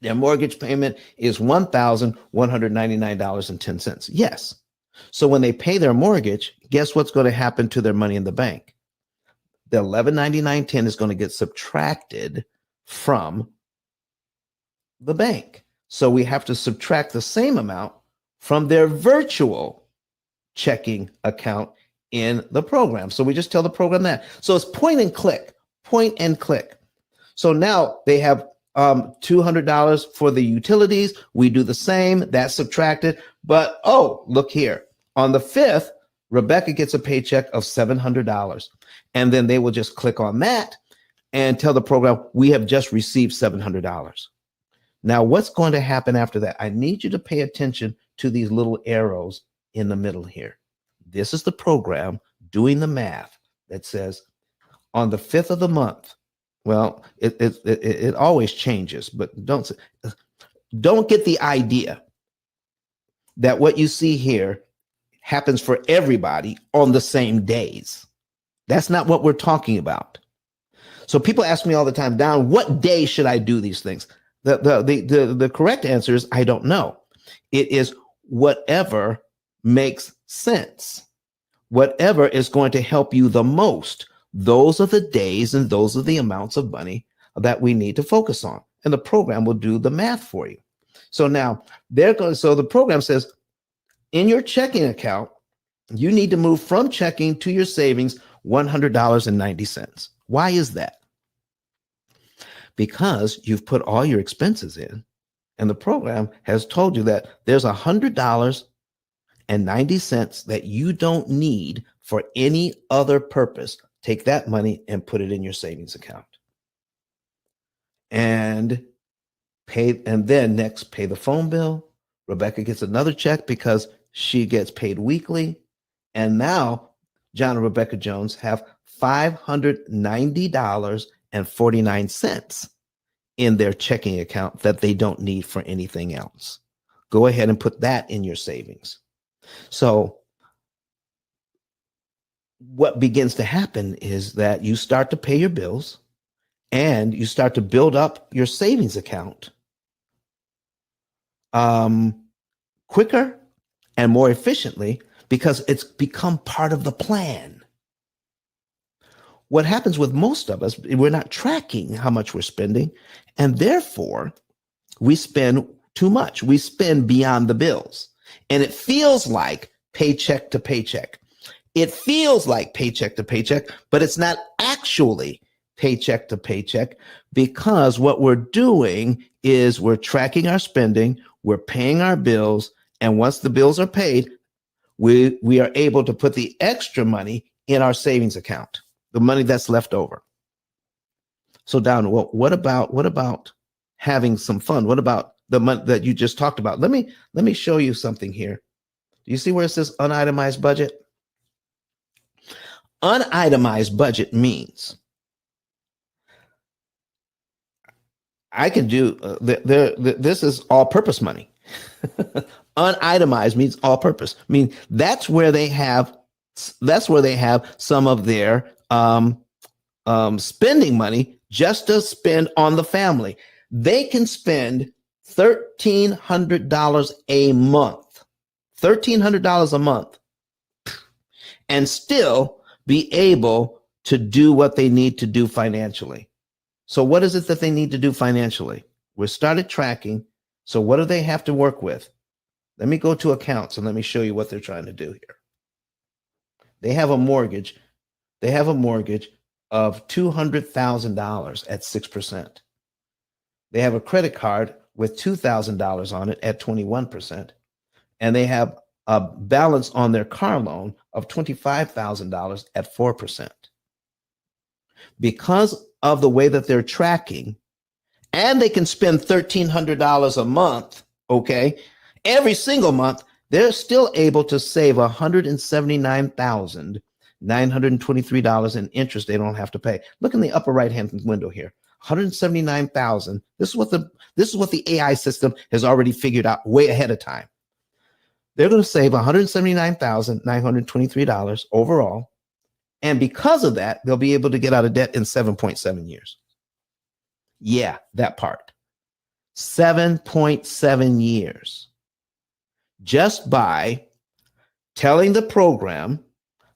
Their mortgage payment is $1,199.10. Yes. So when they pay their mortgage, guess what's going to happen to their money in the bank? The $1,199.10 is going to get subtracted from the bank. So we have to subtract the same amount from their virtual checking account in the program. So we just tell the program that. So it's point and click. So now they have $200 for the utilities. We do the same. That's subtracted. But oh, look here. On the 5th, Rebecca gets a paycheck of $700. And then they will just click on that and tell the program, we have just received $700. Now, what's going to happen after that? I need you to pay attention to these little arrows in the middle here. This is the program doing the math that says on the 5th of the month. Well, it always changes, but don't get the idea that what you see here happens for everybody on the same days. That's not what we're talking about. So people ask me all the time, Don, what day should I do these things? The correct answer is I don't know. It is whatever makes sense. Whatever is going to help you the most. Those are the days and those are the amounts of money that we need to focus on. And the program will do the math for you. So now so the program says in your checking account, you need to move from checking to your savings $100.90. Why is that? Because you've put all your expenses in and the program has told you that there's $100.90 that you don't need for any other purpose. Take that money and put it in your savings account. And then next pay the phone bill. Rebecca gets another check because she gets paid weekly. And now John and Rebecca Jones have $590.49 in their checking account that they don't need for anything else. Go ahead and put that in your savings. So what begins to happen is that you start to pay your bills and you start to build up your savings account quicker and more efficiently because it's become part of the plan. What happens with most of us, we're not tracking how much we're spending, and therefore we spend too much. We spend beyond the bills, and it feels like paycheck to paycheck. It feels like paycheck to paycheck, but it's not actually paycheck to paycheck because what we're doing is we're tracking our spending, we're paying our bills, and once the bills are paid, we are able to put the extra money in our savings account, the money that's left over. So Don, what about having some fun? What about the money that you just talked about? Let me show you something here. Do you see where it says unitemized budget? Unitemized budget means I can do this is all-purpose money. Unitemized means all-purpose. I mean that's where they have some of their spending money just to spend on the family. They can spend $1,300 a month, $1,300 a month, and still be able to do what they need to do financially. So what is it that they need to do financially? We started tracking. So what do they have to work with? Let me go to accounts and let me show you what they're trying to do here. They have a mortgage. They have a mortgage of $200,000 at 6%. They have a credit card with $2,000 on it at 21%. And they have a balance on their car loan of $25,000 at 4%. Because of the way that they're tracking, and they can spend $1,300 a month, okay, every single month, they're still able to save $179,923 in interest they don't have to pay. Look in the upper right-hand window here. 179,000. This is what the AI system has already figured out way ahead of time. They're going to save $179,923 overall. And because of that, they'll be able to get out of debt in 7.7 years. Yeah, that part. 7.7 years. Just by telling the program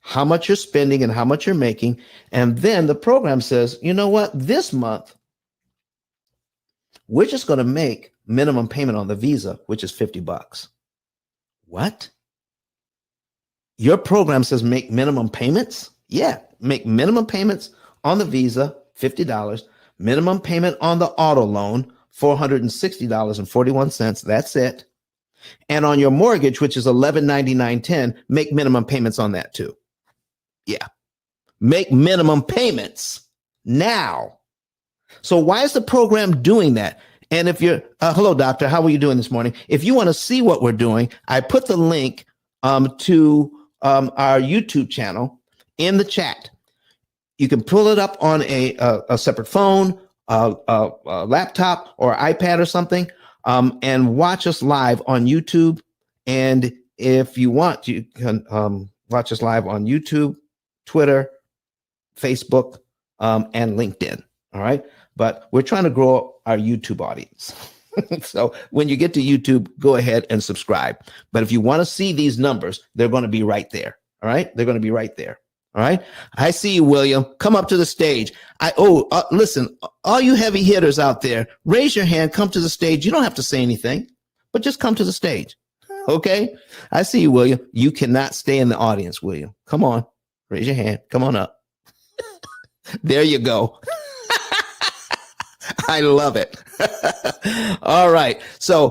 how much you're spending and how much you're making. And then the program says, you know what? This month, we're just going to make minimum payment on the Visa, which is $50. What? Your program says make minimum payments? Yeah, make minimum payments on the Visa, $50. Minimum payment on the auto loan, $460.41. That's it. And on your mortgage, which is $1,199.10, make minimum payments on that too. Yeah, make minimum payments now. So why is the program doing that? And if you're, hello, doctor, how are you doing this morning? If you want to see what we're doing, I put the link to our YouTube channel in the chat. You can pull it up on a separate phone, a laptop, or iPad or something, and watch us live on YouTube. And if you want, you can watch us live on YouTube, Twitter, Facebook, and LinkedIn. All right. But we're trying to grow our YouTube audience. So when you get to YouTube, go ahead and subscribe. But if you want to see these numbers, they're going to be right there. All right. They're going to be right there. All right. I see you, William. Come up to the stage. Listen, all you heavy hitters out there, raise your hand, come to the stage. You don't have to say anything, but just come to the stage. Okay. I see you, William. You cannot stay in the audience, William. Come on. Raise your hand. Come on up. There you go. I love it. All right. So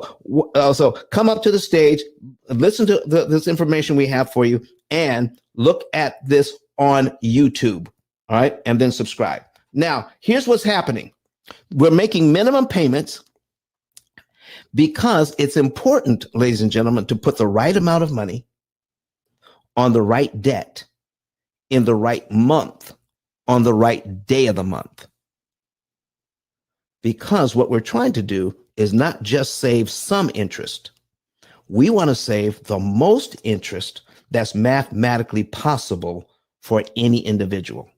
come up to the stage, listen to this information we have for you, and look at this on YouTube. All right. And then subscribe. Now, here's what's happening. We're making minimum payments because it's important, ladies and gentlemen, to put the right amount of money on the right debt in the right month, on the right day of the month. Because what we're trying to do is not just save some interest. We want to save the most interest that's mathematically possible for any individual.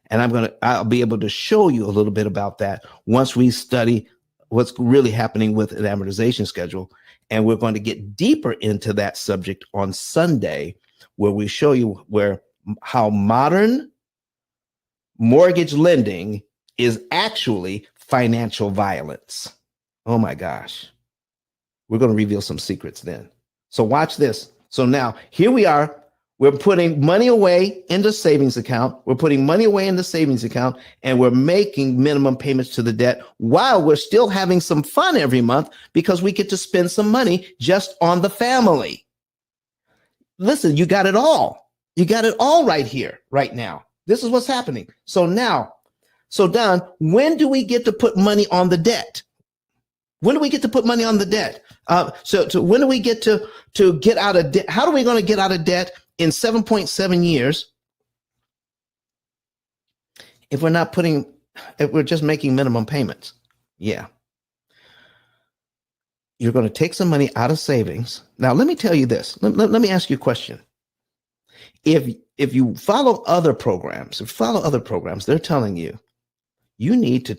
And I'll be able to show you a little bit about that once we study what's really happening with an amortization schedule. And we're going to get deeper into that subject on Sunday, where we show you how modern mortgage lending is actually financial violence. Oh my gosh. We're going to reveal some secrets then. So watch this. So now here we are. We're putting money away into savings account. We're putting money away in the savings account, and we're making minimum payments to the debt while we're still having some fun every month because we get to spend some money just on the family. Listen, you got it all. You got it all right here, right now. This is what's happening. So Don, when do we get to put money on the debt? When do we get to put money on the debt? So when do we get to get out of debt? How are we going to get out of debt in 7.7 years if we're just making minimum payments? Yeah. You're going to take some money out of savings. Now, let me tell you this. Let me ask you a question. If you follow other programs, they're telling you need to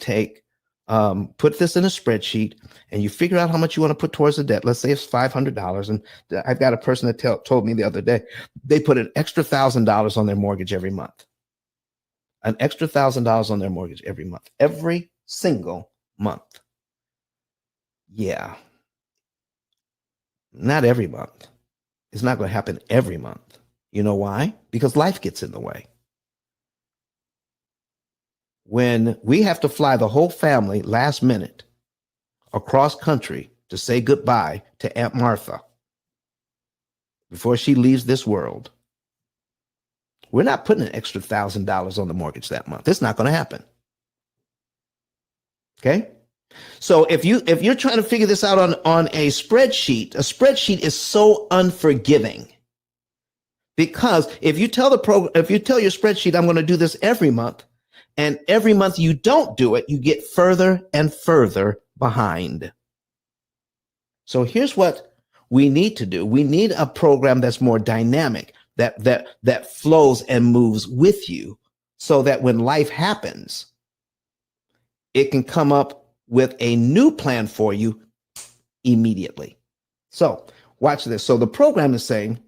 put this in a spreadsheet, and you figure out how much you want to put towards the debt. Let's say it's $500. And I've got a person that told me the other day, they put an extra $1,000 on their mortgage every month. An extra $1,000 on their mortgage every month, every single month. Yeah. Not every month. It's not going to happen every month. You know why? Because life gets in the way. When we have to fly the whole family last minute across country to say goodbye to Aunt Martha, before she leaves this world, we're not putting an extra $1,000 on the mortgage that month. It's not going to happen. Okay. So if you're trying to figure this out on a spreadsheet is so unforgiving, because if you tell your spreadsheet, I'm going to do this every month, and every month you don't do it, you get further and further behind. So here's what we need to do. We need a program that's more dynamic, that flows and moves with you, so that when life happens, it can come up with a new plan for you immediately. So watch this. So the program is saying,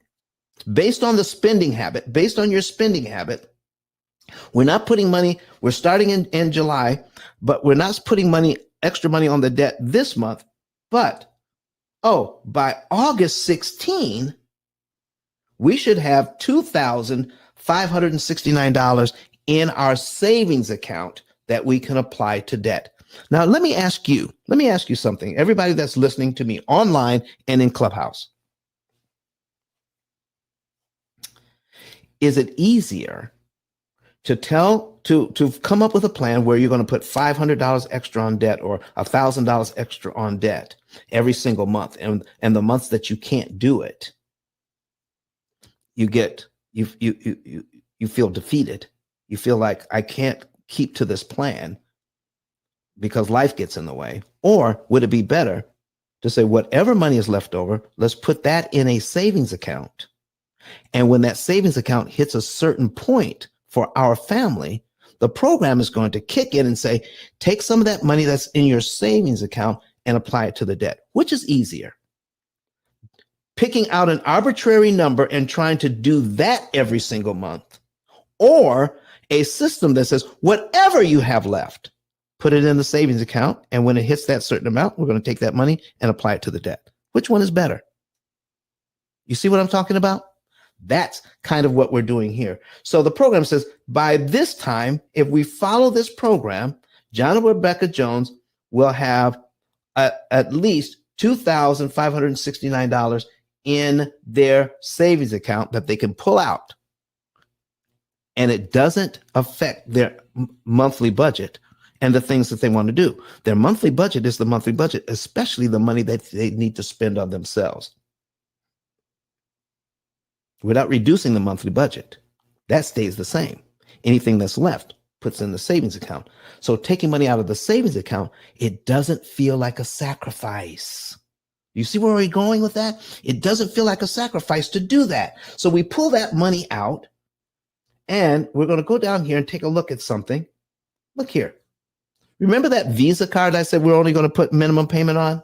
based on your spending habit, we're not putting money, we're starting in July, but we're not putting extra money on the debt this month. But, by August 16, we should have $2,569 in our savings account that we can apply to debt. Now, let me ask you something. Everybody that's listening to me online and in Clubhouse, is it easier to come up with a plan where you're going to put $500 extra on debt or $1,000 extra on debt every single month, and the months that you can't do it, you feel defeated. You feel like, I can't keep to this plan because life gets in the way? Or would it be better to say, whatever money is left over, let's put that in a savings account, and when that savings account hits a certain point for our family, the program is going to kick in and say, take some of that money that's in your savings account and apply it to the debt? Which is easier? Picking out an arbitrary number and trying to do that every single month, or a system that says, whatever you have left, put it in the savings account, and when it hits that certain amount, we're going to take that money and apply it to the debt? Which one is better? You see what I'm talking about? That's kind of what we're doing here. So the program says, by this time, if we follow this program, John and Rebecca Jones will have at least $2,569 in their savings account that they can pull out. And it doesn't affect their monthly budget and the things that they want to do. Their monthly budget is the monthly budget, especially the money that they need to spend on themselves, without reducing the monthly budget. That stays the same. Anything that's left puts in the savings account. So taking money out of the savings account, it doesn't feel like a sacrifice. You see where we're going with that? It doesn't feel like a sacrifice to do that. So we pull that money out, and we're going to go down here and take a look at something. Look here. Remember that Visa card I said we're only going to put minimum payment on?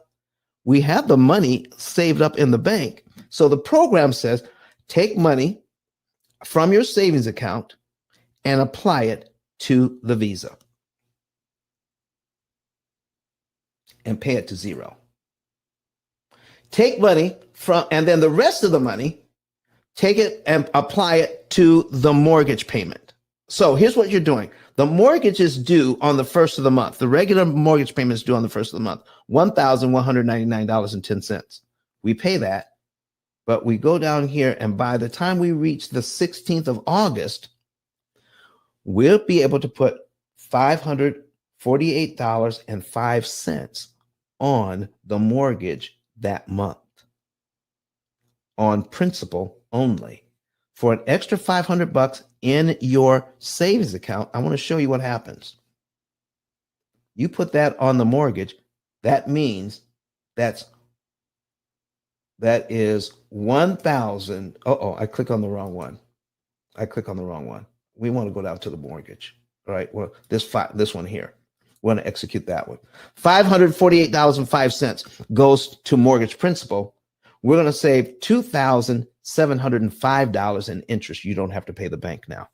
We have the money saved up in the bank. So the program says, take money from your savings account and apply it to the Visa and pay it to zero. Take money and then the rest of the money, take it and apply it to the mortgage payment. So here's what you're doing. The mortgage is due on the first of the month. The regular mortgage payment is due on the first of the month, $1,199.10. We pay that. But we go down here, and by the time we reach the 16th of August, we'll be able to put $548.05 on the mortgage that month, on principal only. For an extra $500 in your savings account, I want to show you what happens. You put that on the mortgage, that means that is 1,000. I click on the wrong one. We want to go down to the mortgage. All right. Well, this one here. We want to execute that one. $548.05 goes to mortgage principal. We're going to save $2,705 in interest. You don't have to pay the bank now.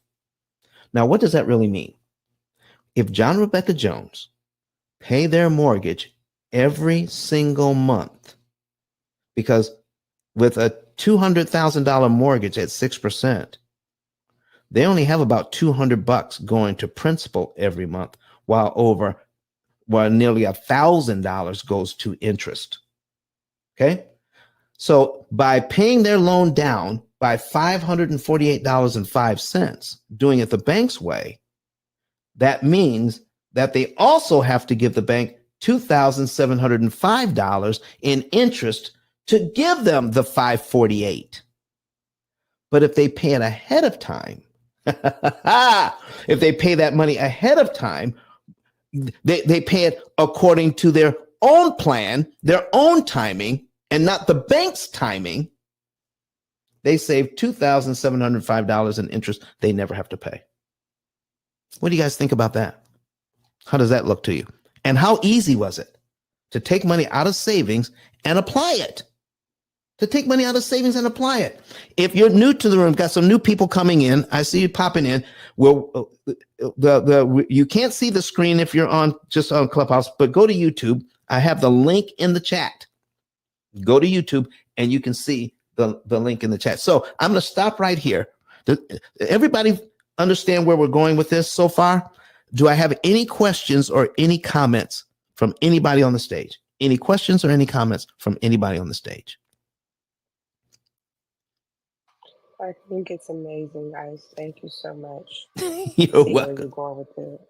Now, what does that really mean? If John and Rebecca Jones pay their mortgage every single month, because with a $200,000 mortgage at 6%, they only have about $200 going to principal every month, while nearly $1,000 goes to interest. Okay. So by paying their loan down by $548.05, doing it the bank's way, that means that they also have to give the bank $2,705 in interest to give them the 548. But if they pay it ahead of time, if they pay that money ahead of time, they pay it according to their own plan, their own timing, and not the bank's timing. They save $2,705 in interest they never have to pay. What do you guys think about that? How does that look to you? And how easy was it to take money out of savings and apply it? To take money out of savings and apply it. If you're new to the room, got some new people coming in. I see you popping in. Well, you can't see the screen if you're on just on Clubhouse, but go to YouTube. I have the link in the chat. Go to YouTube and you can see the link in the chat. So I'm going to stop right here. Everybody understand where we're going with this so far? Do I have any questions or any comments from anybody on the stage? Any questions or any comments from anybody on the stage? I think it's amazing, guys. Thank you so much. You're See welcome. where you're going with it.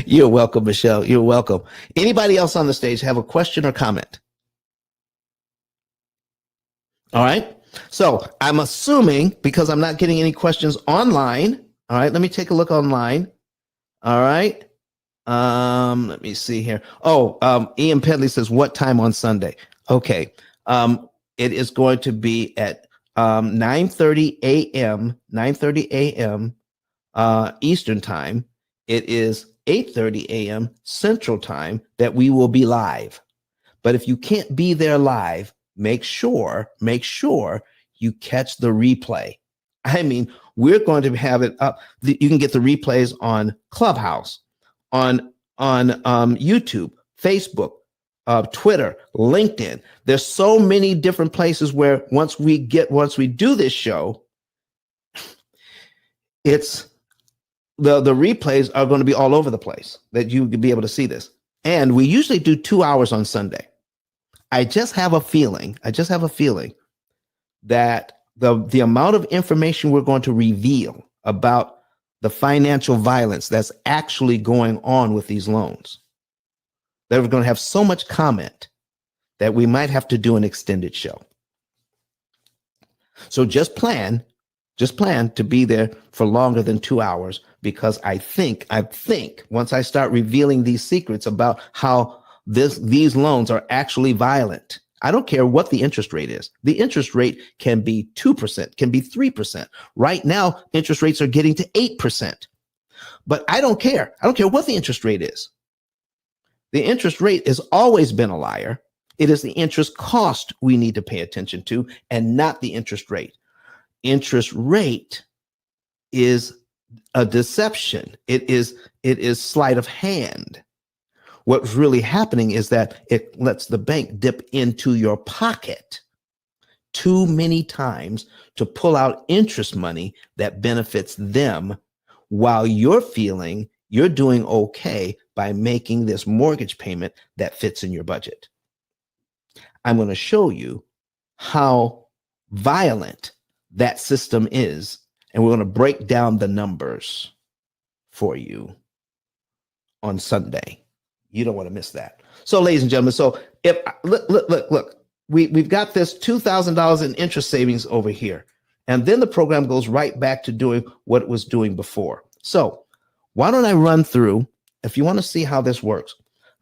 You're welcome, Michelle. You're welcome. Anybody else on the stage have a question or comment? All right. So I'm assuming, because I'm not getting any questions online. All right. Let me take a look online. All right. Let me see here. Ian Pedley says, what time on Sunday? Okay. It is going to be at 9:30 a.m. Eastern time. It is 8:30 a.m. Central time that we will be live. But if you can't be there live, make sure you catch the replay. I mean, we're going to have it up. You can get the replays on Clubhouse, on YouTube, Facebook, Twitter, LinkedIn. There's so many different places where once we do this show, it's the replays are going to be all over the place that you can be able to see this. And we usually do 2 hours on Sunday. I just have a feeling that the amount of information we're going to reveal about the financial violence that's actually going on with these loans, that we're going to have so much comment that we might have to do an extended show. So just plan to be there for longer than 2 hours, because I think once I start revealing these secrets about how these loans are actually violent, I don't care what the interest rate is. The interest rate can be 2%, can be 3%. Right now, interest rates are getting to 8%. But I don't care. I don't care what the interest rate is. The interest rate has always been a liar. It is the interest cost we need to pay attention to, and not the interest rate. Interest rate is a deception. It is sleight of hand. What's really happening is that it lets the bank dip into your pocket too many times to pull out interest money that benefits them, while you're feeling you're doing okay by making this mortgage payment that fits in your budget. I'm going to show you how violent that system is, and we're going to break down the numbers for you on Sunday. You don't want to miss that. So, ladies and gentlemen, so if look, we've got this $2,000 in interest savings over here, and then the program goes right back to doing what it was doing before. So why don't I run through, if you want to see how this works,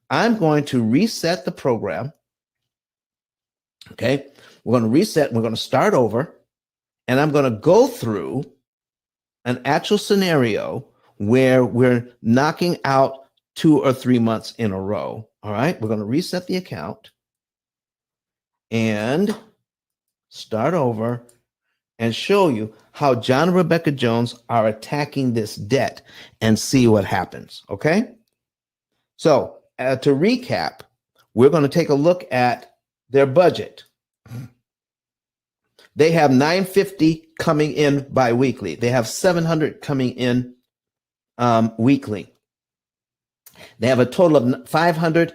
I'm going to reset the program. Okay, we're going to reset. We're going to start over, and I'm going to go through an actual scenario where we're knocking out 2 or 3 months in a row. All right, we're going to reset the account and start over and show you how John and Rebecca Jones are attacking this debt and see what happens. Okay, so to recap, we're going to take a look at their budget. They have $950 coming in biweekly. They have $700 coming in weekly. They have a total of $500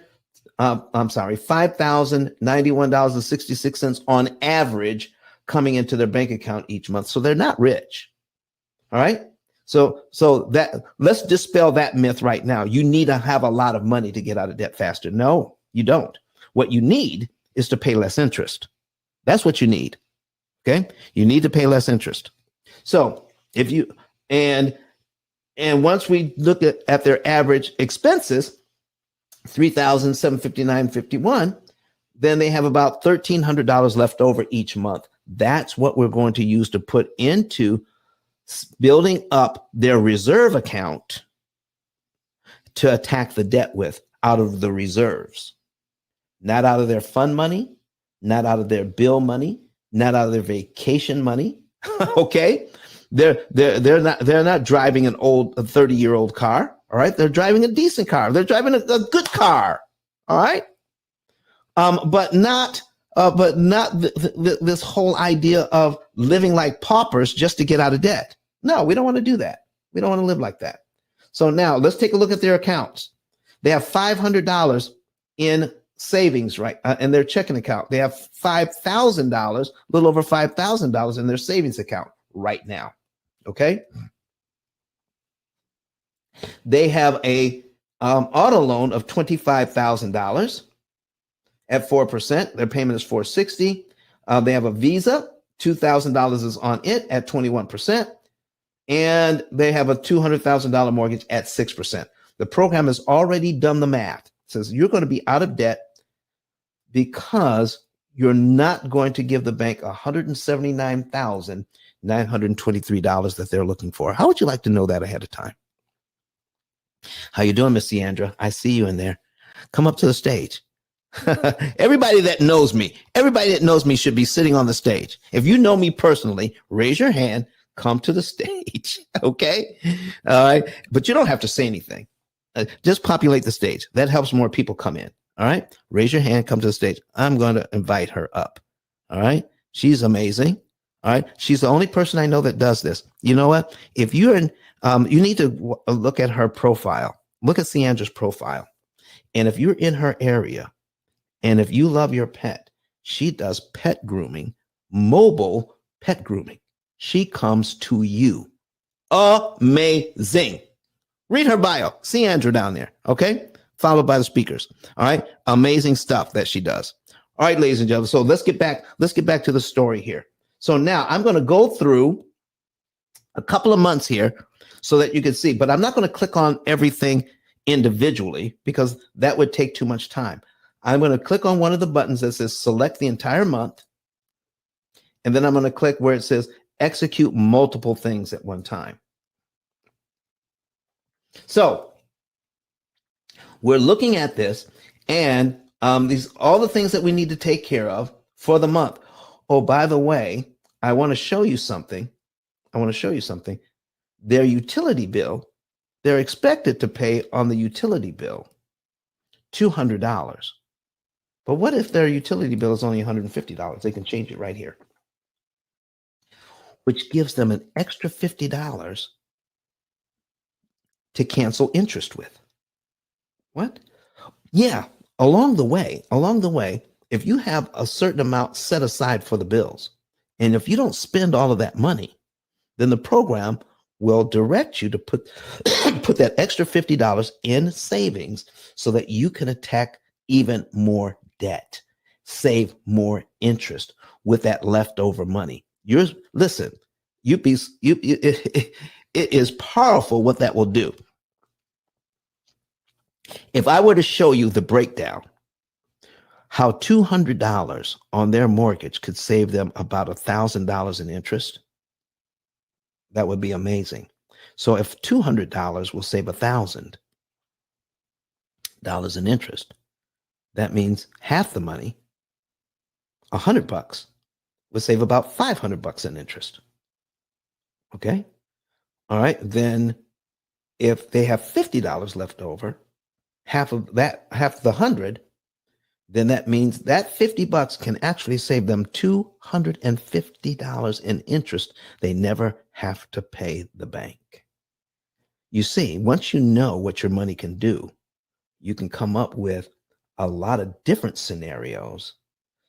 I'm sorry, $5,091.66 on average coming into their bank account each month. So they're not rich. All right. So that let's dispel that myth right now. You need to have a lot of money to get out of debt faster. No, you don't. What you need is to pay less interest. That's what you need. Okay. You need to pay less interest. So if you and once we look at their average expenses, $3,759.51, then they have about $1,300 left over each month. That's what we're going to use to put into building up their reserve account to attack the debt with out of the reserves, not out of their fund money, not out of their bill money, not out of their vacation money. Okay. They're not driving a 30-year-old car. All right. They're driving a decent car. They're driving a good car. All right. But not this whole idea of living like paupers just to get out of debt. No, we don't want to do that. We don't want to live like that. So now let's take a look at their accounts. They have $500 in savings, right? In their checking account. They have $5,000, a little over $5,000 in their savings account right now. Okay. They have a auto loan of $25,000 at 4%. Their payment is $460. They have a Visa, $2,000 is on it at 21%. And they have a $200,000 mortgage at 6%. The program has already done the math. It says you're going to be out of debt because you're not going to give the bank $179,923 that they're looking for. How would you like to know that ahead of time? How you doing, Miss Sandra? I see you in there. Come up to the stage. Everybody that knows me should be sitting on the stage. If you know me personally, raise your hand, come to the stage. Okay. All right. But you don't have to say anything. Just populate the stage. That helps more people come in. All right. Raise your hand, come to the stage. I'm going to invite her up. All right. She's amazing. All right. She's the only person I know that does this. You know what? If you're in, you need to look at her profile. Look at Siandra's profile. And if you're in her area, and if you love your pet, she does pet grooming, mobile pet grooming. She comes to you. Amazing. Read her bio. See Andrew down there. Okay. Followed by the speakers. All right. Amazing stuff that she does. All right, ladies and gentlemen. So let's get back to the story here. So now I'm going to go through a couple of months here so that you can see, but I'm not going to click on everything individually because that would take too much time. I'm going to click on one of the buttons that says select the entire month. And then I'm going to click where it says execute multiple things at one time. So we're looking at this and all the things that we need to take care of for the month. Oh, by the way, I want to show you something. Their utility bill, they're expected to pay on the utility bill $200. But what if their utility bill is only $150? They can change it right here, which gives them an extra $50 to cancel interest with. What? Yeah, along the way, if you have a certain amount set aside for the bills, and if you don't spend all of that money, then the program will direct you to put that extra $50 in savings so that you can attack even more debt, save more interest with that leftover money. It is powerful what that will do. If I were to show you the breakdown, how $200 on their mortgage could save them about $1,000 in interest, that would be amazing. So if $200 will save $1,000 in interest, that means half the money, $100, would save about $500 in interest. Okay. All right. Then if they have $50 left over, half the 100, then that means that $50 can actually save them $250 in interest. They never have to pay the bank. You see, once you know what your money can do, you can come up with a lot of different scenarios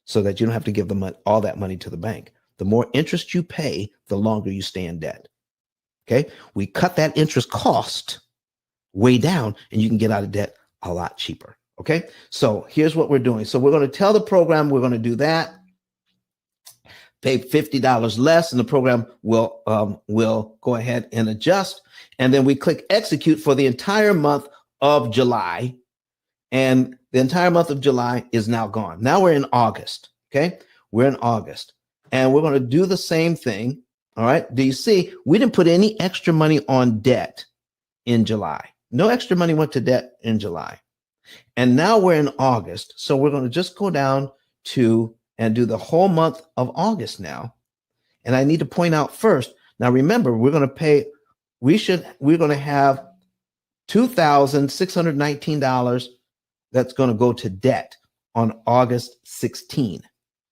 so that you don't have to give them all that money to the bank. The more interest you pay, the longer you stay in debt. Okay. We cut that interest cost way down and you can get out of debt a lot cheaper. Okay. So here's what we're doing. So we're going to tell the program we're going to do that. Pay $50 less, and the program will go ahead and adjust. And then we click execute for the entire month of July. And the entire month of July is now gone. Now we're in August. Okay. We're in August. And we're going to do the same thing. All right. Do you see? We didn't put any extra money on debt in July. No extra money went to debt in July. And now we're in August. So we're going to just go down to and do the whole month of August now. And I need to point out first, now remember, we're going to have $2,619 that's going to go to debt on August 16.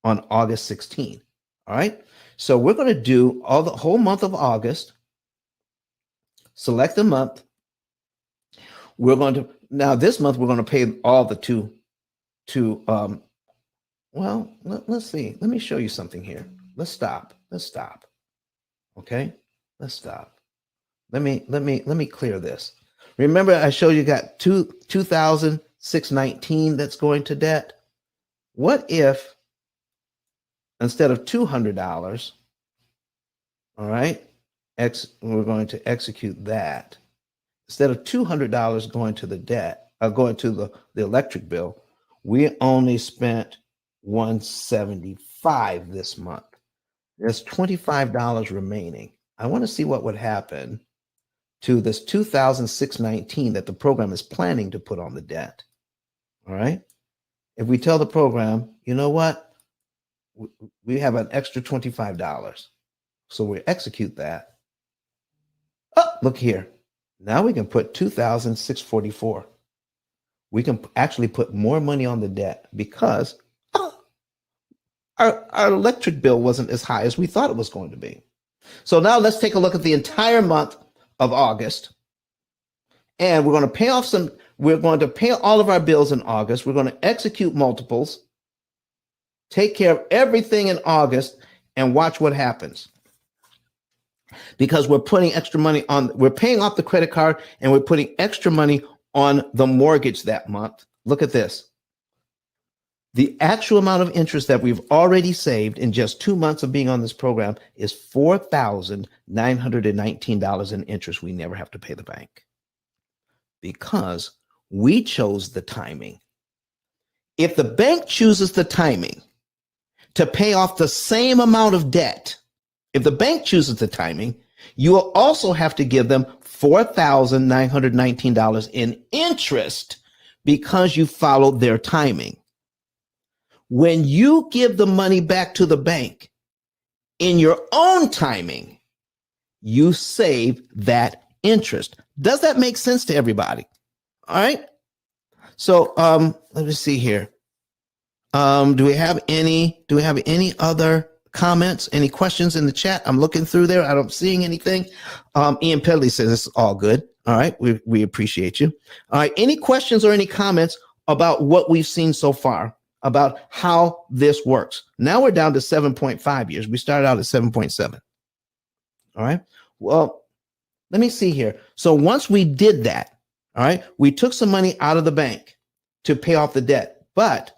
On August 16. All right. So we're going to do the whole month of August. Select the month. This month we're going to pay all the let's see. Let me show you something here. Let's stop. Okay. Let's stop. Let me clear this. Remember I showed you got $2,619 that's going to debt. What if instead of $200, all right, we're going to execute that. Instead of $200 going to the debt, going to the electric bill, we only spent $175 this month. There's $25 remaining. I want to see what would happen to this $2,619 that the program is planning to put on the debt. All right. If we tell the program, you know what? We have an extra $25. So we execute that. Oh, look here. Now we can put $2,644. We can actually put more money on the debt because our electric bill wasn't as high as we thought it was going to be. So now let's take a look at the entire month of August. And we're going to pay all of our bills in August. We're going to execute multiples, take care of everything in August, and watch what happens. Because we're putting extra money we're paying off the credit card and we're putting extra money on the mortgage that month. Look at this. The actual amount of interest that we've already saved in just 2 months of being on this program is $4,919 in interest we never have to pay the bank because we chose the timing. If the bank chooses the timing to pay off the same amount of debt, if the bank chooses the timing, you will also have to give them $4,919 in interest because you followed their timing. When you give the money back to the bank in your own timing, you save that interest. Does that make sense to everybody? All right. So let me see here. Do we have any other comments, any questions in the chat? I'm looking through there. I don't seeing anything. Ian Pedley says it's all good. All right. We appreciate you. All right. Any questions or any comments about what we've seen so far about how this works? Now we're down to 7.5 years. We started out at 7.7. All right. Well, let me see here. So once we did that, all right, we took some money out of the bank to pay off the debt, but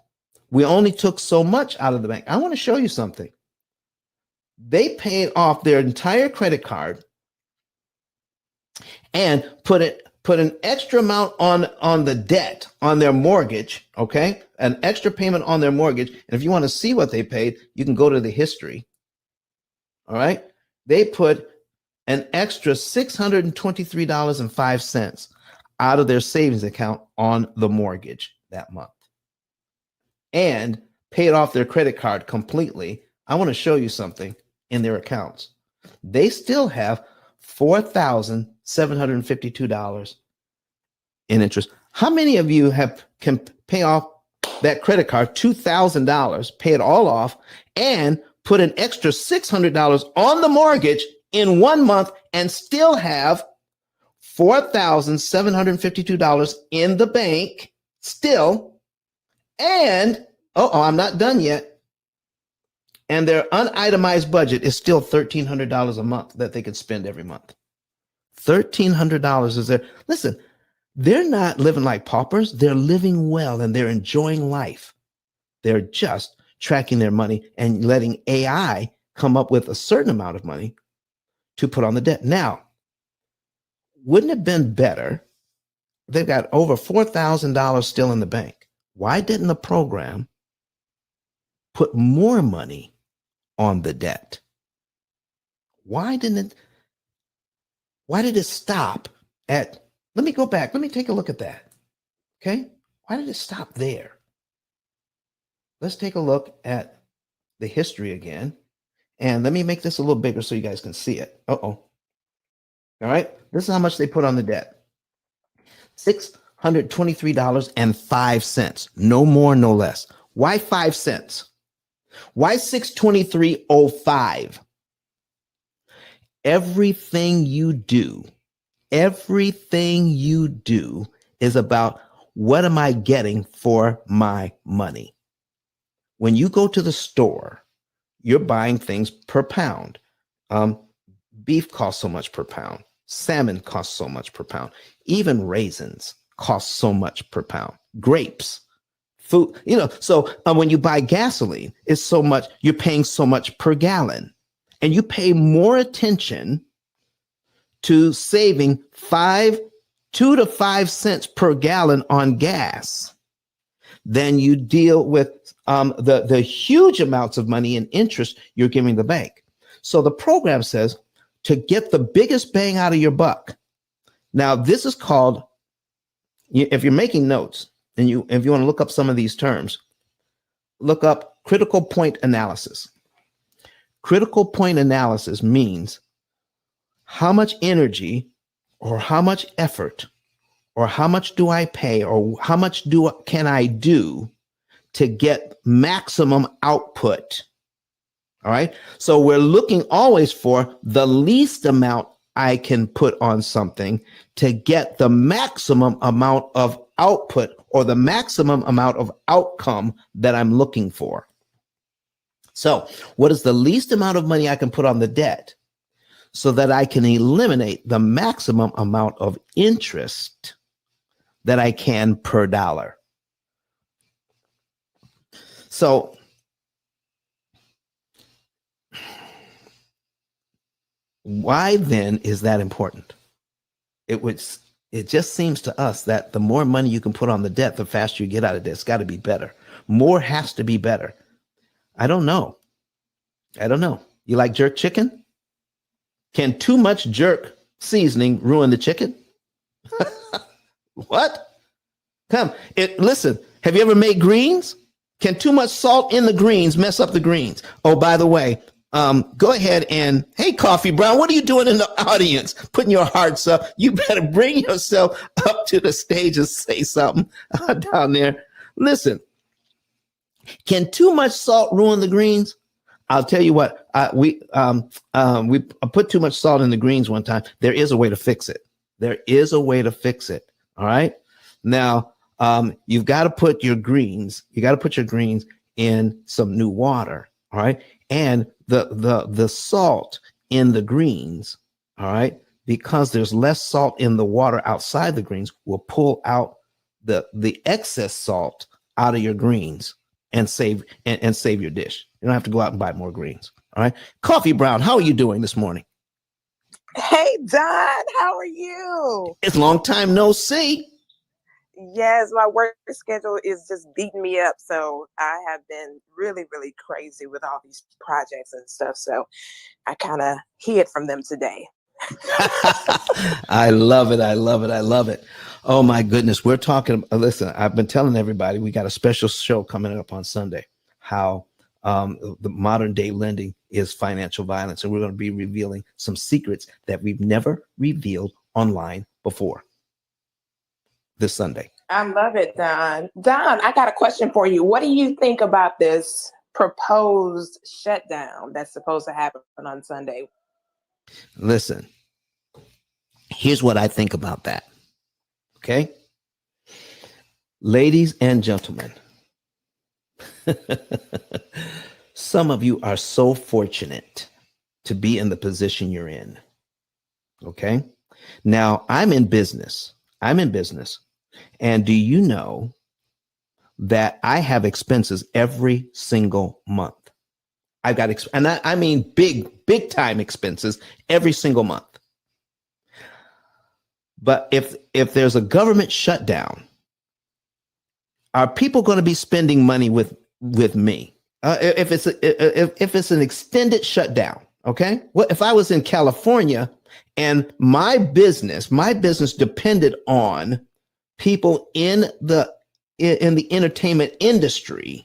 we only took so much out of the bank. I want to show you something. They paid off their entire credit card and put an extra amount on the debt, on their mortgage, okay? An extra payment on their mortgage. And if you want to see what they paid, you can go to the history. All right? They put an extra $623.05 out of their savings account on the mortgage that month and paid off their credit card completely. I want to show you something in their accounts. They still have $4,752 in interest. How many of you can pay off that credit card, $2,000, pay it all off, and put an extra $600 on the mortgage in 1 month and still have $4,752 in the bank still And, I'm not done yet. And their unitemized budget is still $1,300 a month that they can spend every month. $1,300 is there. Listen, they're not living like paupers. They're living well and they're enjoying life. They're just tracking their money and letting AI come up with a certain amount of money to put on the debt. Now, wouldn't it have been better? They've got over $4,000 still in the bank. Why didn't the program put more money on the debt? Why did it stop at, let me go back. Let me take a look at that. Okay. Why did it stop there? Let's take a look at the history again. And let me make this a little bigger so you guys can see it. All right. This is how much they put on the debt. $623.05. No more, no less. Why 5 cents? Why 623.05? Everything you do is about what am I getting for my money? When you go to the store, you're buying things per pound. Beef costs so much per pound. Salmon costs so much per pound. Even raisins cost so much per pound. Grapes, food, so when you buy gasoline, it's so much, you're paying so much per gallon. And you pay more attention to saving 2 to 5 cents per gallon on gas than you deal with the huge amounts of money and interest you're giving the bank. So the program says to get the biggest bang out of your buck. Now, this is called, if you're making notes and if you want to look up some of these terms, look up critical point analysis. Critical point analysis means how much energy or how much effort or how much do I pay or how much can I do to get maximum output. All right. So we're looking always for the least amount I can put on something to get the maximum amount of output or the maximum amount of outcome that I'm looking for. So what is the least amount of money I can put on the debt so that I can eliminate the maximum amount of interest that I can per dollar? So why then is that important? It just seems to us that the more money you can put on the debt, the faster you get out of debt. It's got to be better. More has to be better. I don't know. You like jerk chicken? Can too much jerk seasoning ruin the chicken? What? Listen, have you ever made greens? Can too much salt in the greens mess up the greens? Oh, by the way, go ahead and, hey, Coffee Brown, what are you doing in the audience? Putting your hearts up. You better bring yourself up to the stage and say something down there. Listen, can too much salt ruin the greens? I'll tell you what, we put too much salt in the greens one time. There is a way to fix it. All right. Now, you've got to put your greens in some new water. All right. And the salt in the greens, all right, because there's less salt in the water outside the greens, will pull out the excess salt out of your greens and save your dish. You don't have to go out and buy more greens. All right. Coffee Brown, how are you doing this morning? Hey, Don, how are you? It's a long time no see. Yes, my work schedule is just beating me up. So I have been really, really crazy with all these projects and stuff. So I kind of hid from them today. I love it. Oh my goodness. We're talking, listen, I've been telling everybody we got a special show coming up on Sunday, how the modern day lending is financial violence. And we're going to be revealing some secrets that we've never revealed online before this Sunday. I love it, Don. Don, I got a question for you. What do you think about this proposed shutdown that's supposed to happen on Sunday? Listen, here's what I think about that. Okay. Ladies and gentlemen, Some of you are so fortunate to be in the position you're in. Okay. Now I'm in business. And do you know that I have expenses every single month? I've got, I mean, big time expenses every single month. But if there's a government shutdown, are people going to be spending money with me? If it's an extended shutdown, okay. Well, if I was in California and my business depended on people in the entertainment industry,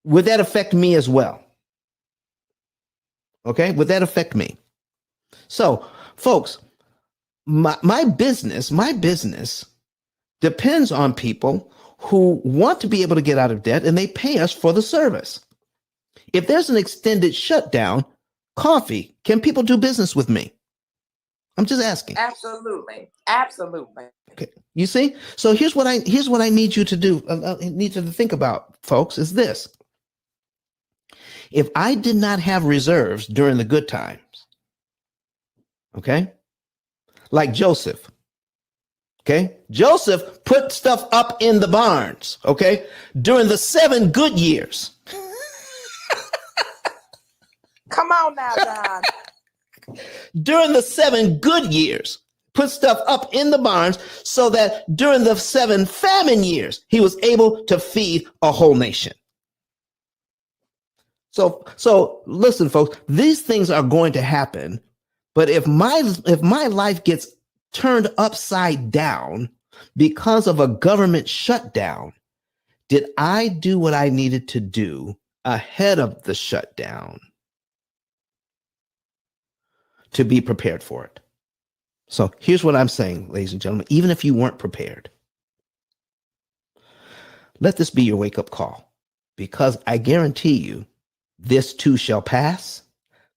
would that affect me as well? Okay, would that affect me? So, folks, my business depends on people who want to be able to get out of debt, and they pay us for the service. If there's an extended shutdown, coffee, can people do business with me? I'm just asking. Absolutely. Okay. You see? So here's what I need you to do. Need you to think about, folks, is this. If I did not have reserves during the good times, okay, like Joseph, okay, Joseph put stuff up in the barns, okay, during the 7 good years. Come on now, Don. During the 7 good years, put stuff up in the barns so that during the 7 famine years, he was able to feed a whole nation. So listen, folks, these things are going to happen. But if my life gets turned upside down because of a government shutdown, did I do what I needed to do ahead of the shutdown to be prepared for it? So here's what I'm saying, ladies and gentlemen, even if you weren't prepared, let this be your wake-up call, because I guarantee you, this too shall pass.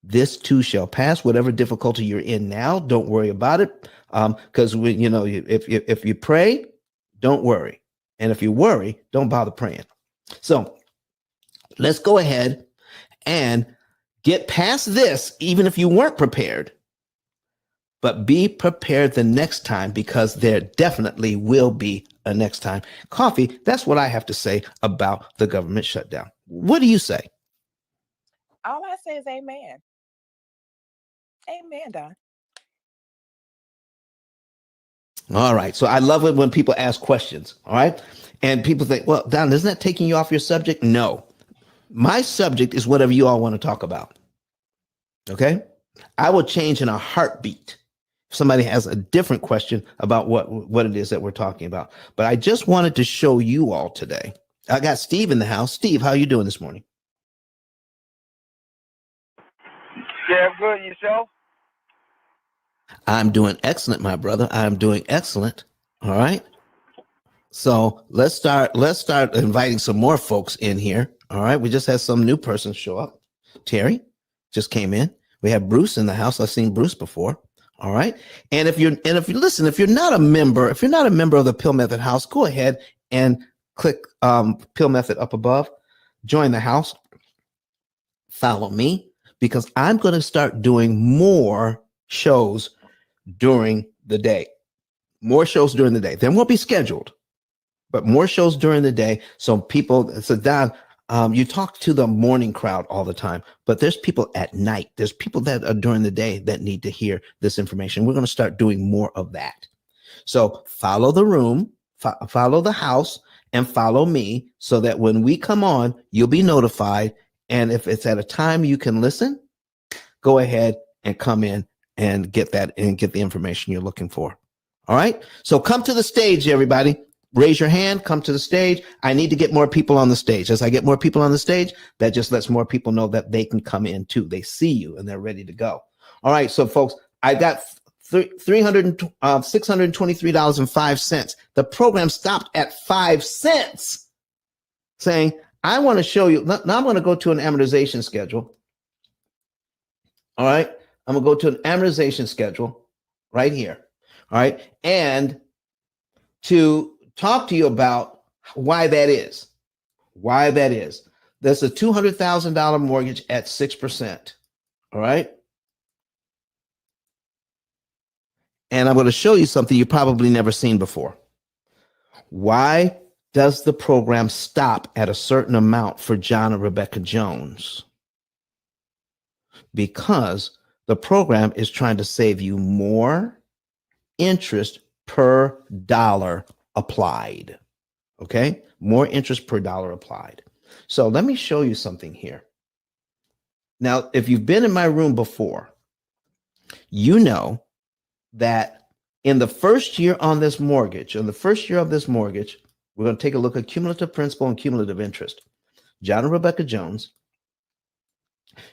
This too shall pass. Whatever difficulty you're in now, don't worry about it. Because if you pray, don't worry. And if you worry, don't bother praying. So let's go ahead and get past this, even if you weren't prepared. But be prepared the next time, because there definitely will be a next time. Coffee, that's what I have to say about the government shutdown. What do you say? All I say is amen. Amen, Don. All right. So I love it when people ask questions. All right. And people think, well, Don, isn't that taking you off your subject? No. My subject is whatever you all want to talk about. Okay. I will change in a heartbeat if somebody has a different question about what it is that we're talking about. But I just wanted to show you all today. I got Steve in the house. Steve, how are you doing this morning? Yeah, good. Yourself? I'm doing excellent, my brother. I'm doing excellent. All right. So let's start inviting some more folks in here. All right. We just had some new person show up. Terry just came in. We have Bruce in the house. I've seen Bruce before. All right. And if you're not a member of the P.I.L.L Method House, go ahead and click P.I.L.L Method up above. Join the house. Follow me, because I'm going to start doing more shows during the day. More shows during the day. They won't be scheduled, but more shows during the day. So people, so Don, you talk to the morning crowd all the time, but there's people at night. There's people that are during the day that need to hear this information. We're going to start doing more of that. So follow the room, follow the house, and follow me, so that when we come on, you'll be notified. And if it's at a time you can listen, go ahead and come in and get that and get the information you're looking for. All right. So come to the stage, everybody. Raise your hand, come to the stage. I need to get more people on the stage. As I get more people on the stage, that just lets more people know that they can come in too. They see you and they're ready to go. All right. So folks, I got $623.05. The program stopped at 5 cents, saying, I want to show you. Now I'm going to go to an amortization schedule. All right. I'm going to go to an amortization schedule right here. All right. And to talk to you about why that is. Why that is. That's a $200,000 mortgage at 6%. All right. And I'm going to show you something you've probably never seen before. Why does the program stop at a certain amount for John and Rebecca Jones? Because the program is trying to save you more interest per dollar applied. Okay? More interest per dollar applied. So let me show you something here. Now, if you've been in my room before, you know that in the first year on this mortgage, in the first year of this mortgage, we're going to take a look at cumulative principal and cumulative interest. John and Rebecca Jones,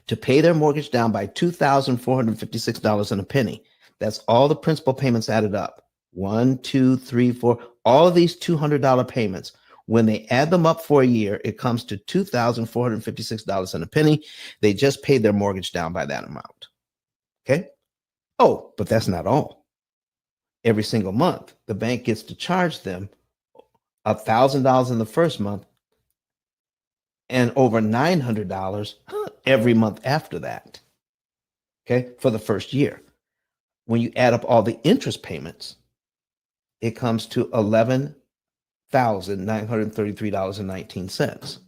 to pay their mortgage down by $2,456 and a penny. That's all the principal payments added up. 1, 2, 3, 4, all of these $200 payments. When they add them up for a year, it comes to $2,456 and a penny. They just paid their mortgage down by that amount. Okay. Oh, but that's not all. Every single month, the bank gets to charge them $1,000 in the first month and over $900 every month after that. Okay, for the first year. When you add up all the interest payments, it comes to $11,933.19.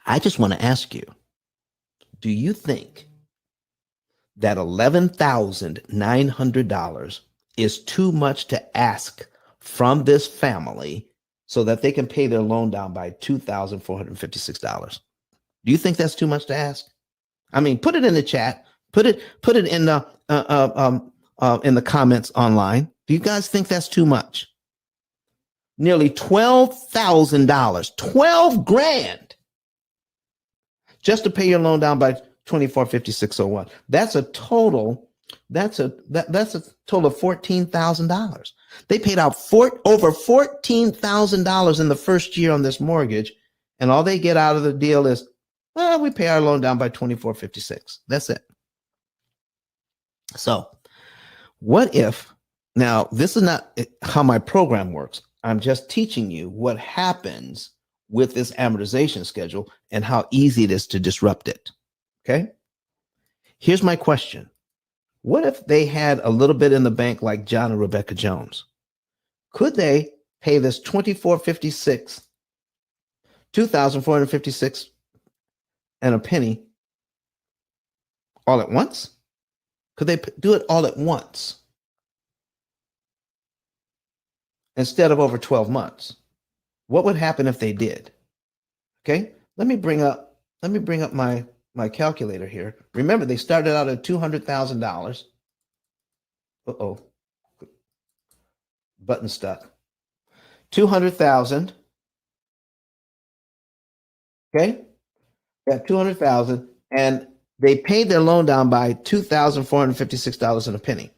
I just want to ask you, do you think that $11,900 is too much to ask from this family so that they can pay their loan down by $2,456? Do you think that's too much to ask? I mean, put it in the chat. Put it in the comments online. Do you guys think that's too much? Nearly $12,000, 12 grand, just to pay your loan down by $24,5601. That's a total. That's a total of $14,000. They paid out over $14,000 in the first year on this mortgage, and all they get out of the deal is, well, we pay our loan down by $24,56. That's it. So, what if, now this is not how my program works. I'm just teaching you what happens with this amortization schedule and how easy it is to disrupt it. Okay. Here's my question. What if they had a little bit in the bank like John and Rebecca Jones? Could they pay this $2,456 and a penny all at once? Could they do it all at once instead of over 12 months? What would happen if they did? Okay, let me bring up my calculator here. Remember, they started out at $200,000. Uh-oh, button stuck. 200,000. Okay, yeah, 200,000, and they paid their loan down by $2,456 and a penny.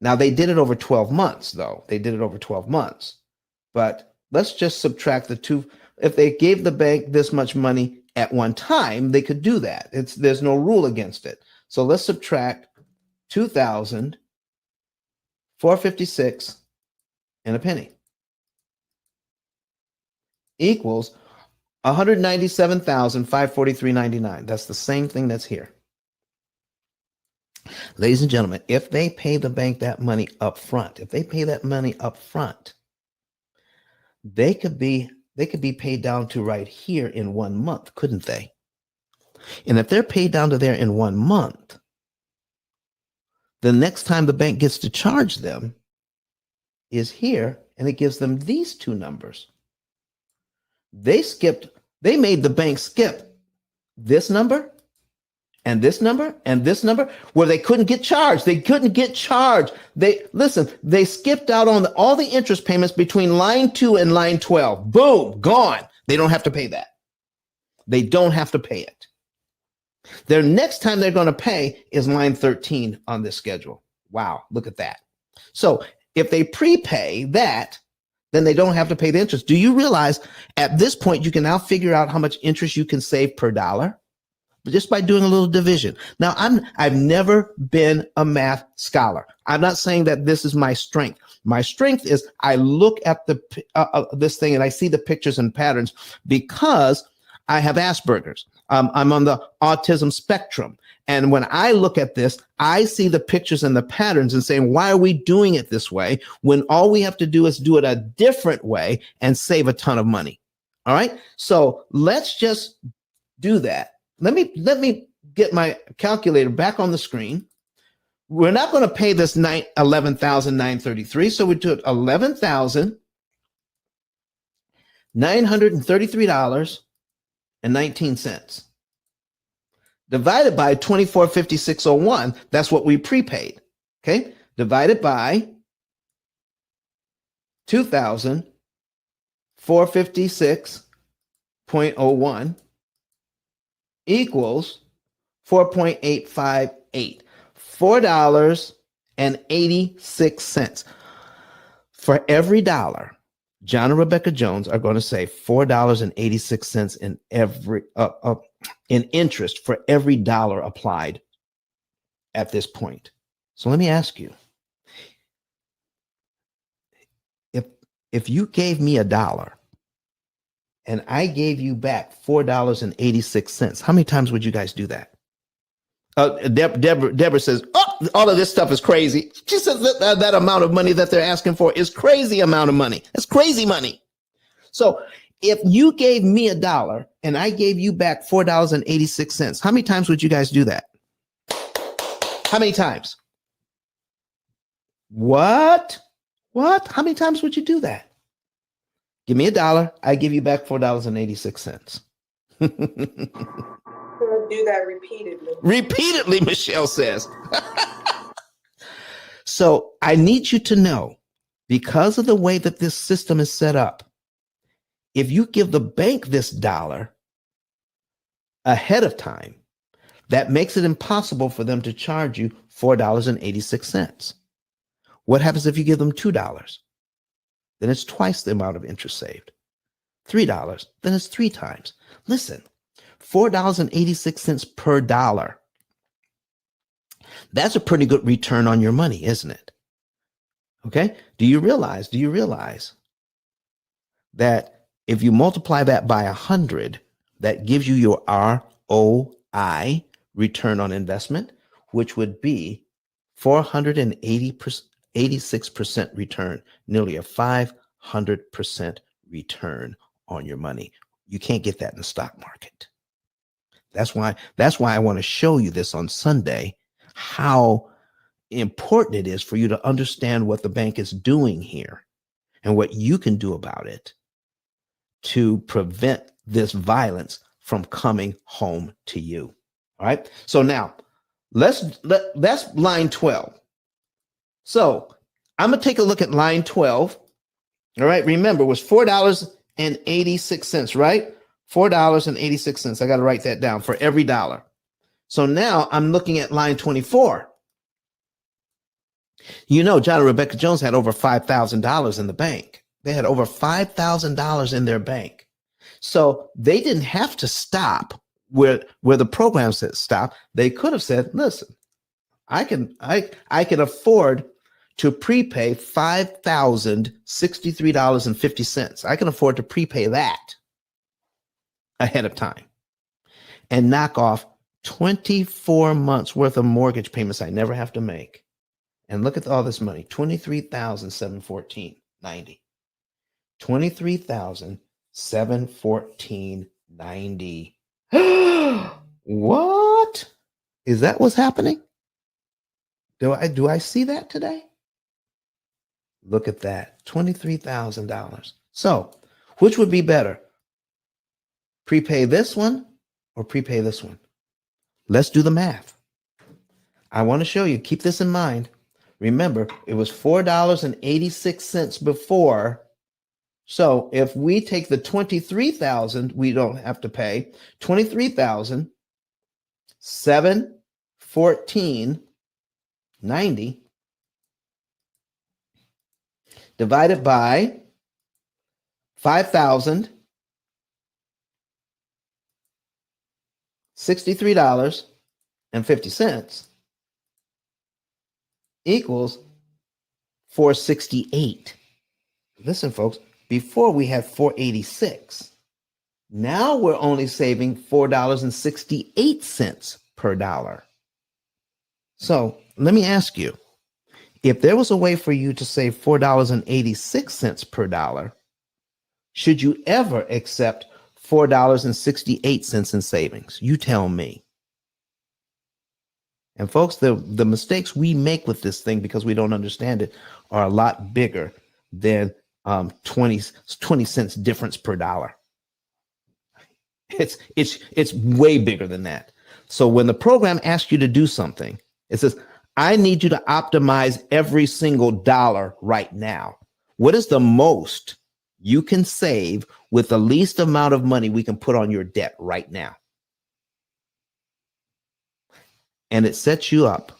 Now they did it over 12 months, though. They did it over 12 months. But let's just subtract the two. If they gave the bank this much money at one time, they could do that. There's no rule against it. So let's subtract 2,456 and a penny equals $197,543.99. That's the same thing that's here. Ladies and gentlemen, if they pay the bank that money up front, they could be paid down to right here in 1 month, couldn't they? And if they're paid down to there in 1 month, the next time the bank gets to charge them is here, and it gives them these two numbers. They made the bank skip this number and this number and this number where they couldn't get charged. They skipped out on all the interest payments between line 2 and line 12. Boom, gone. They don't have to pay that. They don't have to pay it. Their next time they're going to pay is line 13 on this schedule. Wow, look at that. So if they prepay that, then they don't have to pay the interest. Do you realize at this point you can now figure out how much interest you can save per dollar? just by doing a little division. Now, I've never been a math scholar. I'm not saying that this is my strength. My strength is I look at this thing and I see the pictures and patterns because I have Asperger's. I'm on the autism spectrum. And when I look at this, I see the pictures and the patterns and saying, why are we doing it this way when all we have to do is do it a different way and save a ton of money? All right. So let's just do that. Let me get my calculator back on the screen. We're not going to pay this $11,933. So we do it $11,933.19 divided by 2456.01. That's what we prepaid. Okay. Divided by 2,456.01 equals 4.858. $4.86. For every dollar, John and Rebecca Jones are going to save $4.86 in interest for every dollar applied at this point. So let me ask you, if you gave me $1 and I gave you back $4.86, how many times would you guys do that? Deborah says, oh, all of this stuff is crazy. She says that amount of money that they're asking for is crazy amount of money. That's crazy money. So if you gave me $1 and I gave you back $4.86, how many times would you guys do that? How many times? What? How many times would you do that? Give me $1, I give you back $4.86. Do that repeatedly. Repeatedly, Michelle says. So I need you to know, because of the way that this system is set up, if you give the bank this $1 ahead of time, that makes it impossible for them to charge you $4.86. What happens if you give them $2? Then it's twice the amount of interest saved. $3, then it's 3 times. Listen, $4.86 per dollar. That's a pretty good return on your money, isn't it? Okay. Do you realize that if you multiply that by 100, that gives you your ROI, return on investment, which would be 486% return, nearly a 500% return on your money. You can't get that in the stock market. That's why I want to show you this on Sunday, how important it is for you to understand what the bank is doing here and what you can do about it to prevent this violence from coming home to you. All right. So now that's line 12. So I'm going to take a look at line 12. All right. Remember, it was $4.86, right? $4.86. I got to write that down for every dollar. So now I'm looking at line 24. You know, John and Rebecca Jones had over $5,000 in the bank. They had over $5,000 in their bank. So they didn't have to stop where the program said stop. They could have said, listen, I can afford to prepay $5,063.50. I can afford to prepay that ahead of time and knock off 24 months worth of mortgage payments I never have to make. And look at all this money, $23,714.90. $23,714.90. What? Is that what's happening? Do I see that today? Look at that, $23,000. So, which would be better? Prepay this one or prepay this one? Let's do the math. I want to show you, keep this in mind. Remember, it was $4.86 before. So if we take the $23,000, we don't have to pay $23,714.90 divided by 5,000. $63.50 equals 468. Listen, folks, before we had 486. Now we're only saving $4.68 per dollar. So let me ask you, if there was a way for you to save $4.86 per dollar, should you ever accept $4.68 in savings? You tell me. And folks, the mistakes we make with this thing because we don't understand it are a lot bigger than 20 cents difference per dollar. It's way bigger than that. So when the program asks you to do something, it says, I need you to optimize every single dollar right now. What is the most you can save with the least amount of money we can put on your debt right now? And it sets you up.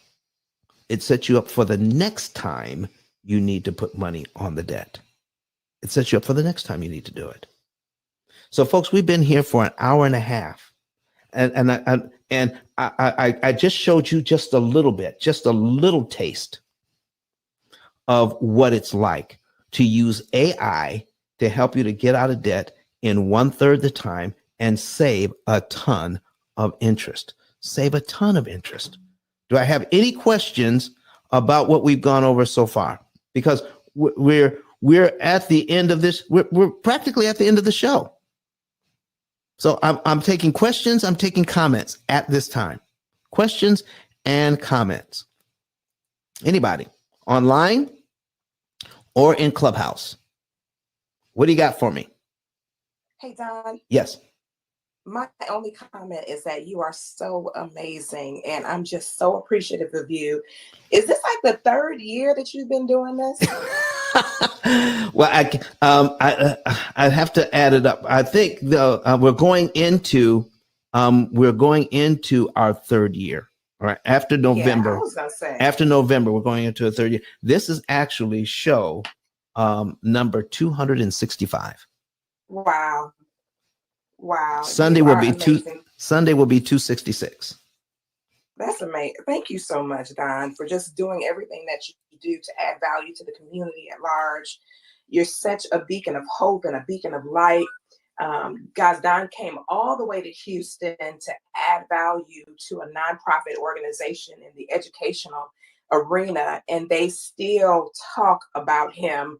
It sets you up for the next time you need to put money on the debt. It sets you up for the next time you need to do it. So, folks, we've been here for an hour and a half, and I just showed you just a little bit, just a little taste of what it's like to use AI to help you to get out of debt in 1/3 the time and save a ton of interest. Save a ton of interest. Do I have any questions about what we've gone over so far? Because we're at the end of this. We're practically at the end of the show. So I'm taking questions. I'm taking comments at this time. Questions and comments. Anybody online or in Clubhouse? What do you got for me? Hey, Don. Yes. My only comment is that you are so amazing, and I'm just so appreciative of you. Is this like the 3rd year that you've been doing this? Well, I have to add it up. I think we're going into our 3rd year. All right, after November. Yeah, I was gonna say. After November, we're going into a 3rd year. This is actually show number 265. Wow. Sunday You will are be amazing. Sunday will be 266. That's amazing. Thank you so much, Don, for just doing everything that you do to add value to the community at large. You're such a beacon of hope and a beacon of light. Guys, Don came all the way to Houston to add value to a nonprofit organization in the educational arena, and they still talk about him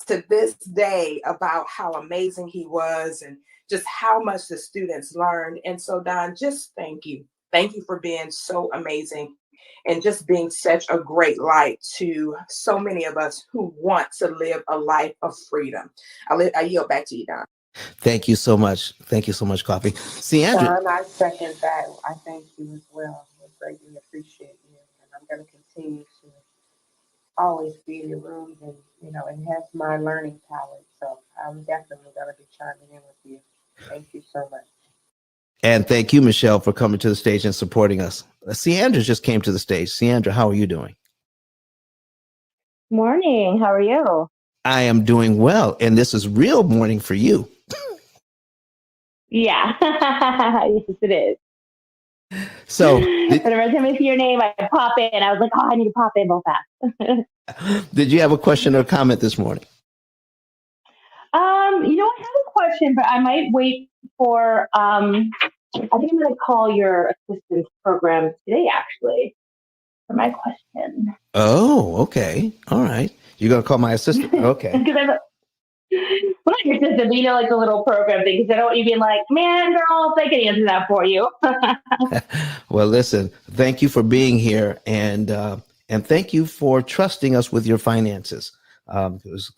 to this day about how amazing he was and just how much the students learned. And so, Don, just thank you. Thank you for being so amazing and just being such a great light to so many of us who want to live a life of freedom. I yield back to you, Don. Thank you so much. Thank you so much, Coffee. See, Andrew. Don, I second that. I thank you as well. I greatly appreciate you. And I'm going to continue to always be in your rooms and, enhance my learning palette. So I'm definitely going to be chiming in with you. Thank you so much. And thank you, Michelle, for coming to the stage and supporting us. Ciandra just came to the stage. Ciandra, how are you doing? Morning. How are you? I am doing well. And this is real morning for you. Yeah. Yes, it is. So But every time I see your name, I pop in. I was like, oh, I need to pop in real fast. did you have a question or comment this morning? I have a question, but I might wait for I think I'm gonna call your assistance program today actually for my question. Oh, okay. All right. You're gonna call my assistant. Okay. Because I'm well, not your assistant, but like the little program thing, because I don't want you being like, man, girl, I can answer that for you. Well, listen, thank you for being here and thank you for trusting us with your finances. Because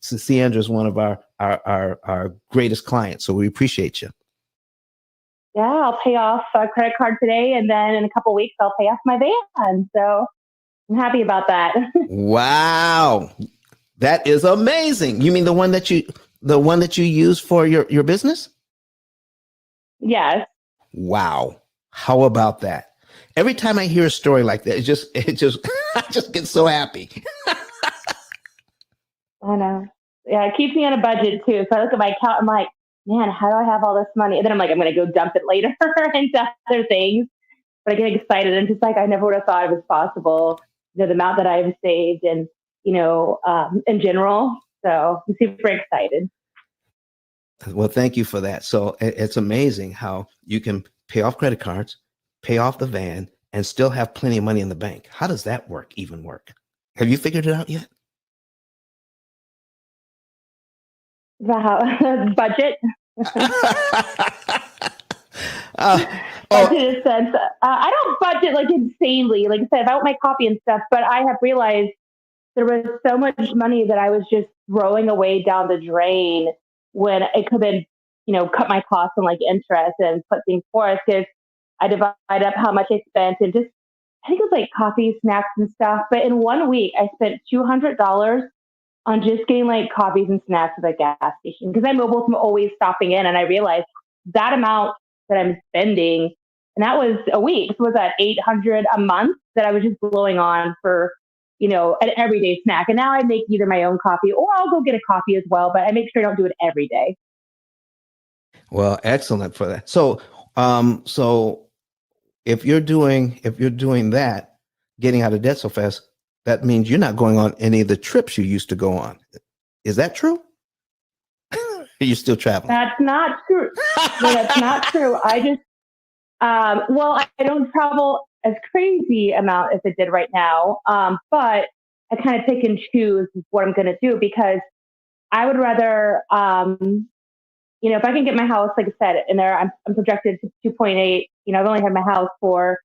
Ciandra is one of our greatest clients, so we appreciate you. Yeah, I'll pay off a credit card today, and then in a couple of weeks, I'll pay off my van. So I'm happy about that. Wow, that is amazing. You mean the one that you use for your business? Yes. Wow, how about that? Every time I hear a story like that, it just I just get so happy. I know. Yeah, it keeps me on a budget too. So I look at my account, I'm like, man, how do I have all this money? And then I'm like, I'm going to go dump it later into other things. But I get excited and just like, I never would have thought it was possible, the amount that I've saved and, in general. So I'm super excited. Well, thank you for that. So it's amazing how you can pay off credit cards, pay off the van, and still have plenty of money in the bank. How does that even work? Have you figured it out yet? Wow. Budget. uh, Budget oh, in a sense. I don't budget like insanely. Like I said, about my coffee and stuff, but I have realized there was so much money that I was just throwing away down the drain when it could have been, cut my costs on like interest and put things forth because I divide up how much I spent and just, I think it was like coffee, snacks and stuff. But in 1 week, I spent $200 on just getting like coffees and snacks at the gas station because I'm mobile, I'm always stopping in. And I realized that amount that I'm spending, and that was a week. So was that 800 a month that I was just blowing on for, an everyday snack. And now I make either my own coffee or I'll go get a coffee as well, but I make sure I don't do it every day. well, excellent for that. So if you're doing that, getting out of debt so fast, that means you're not going on any of the trips you used to go on. Is that true? You're still traveling. That's not true. No, that's not true. I just, well, I don't travel as crazy amount as I did right now, but I kind of pick and choose what I'm going to do because I would rather, if I can get my house, like I said, in there, I'm projected to 2.8. I've only had my house for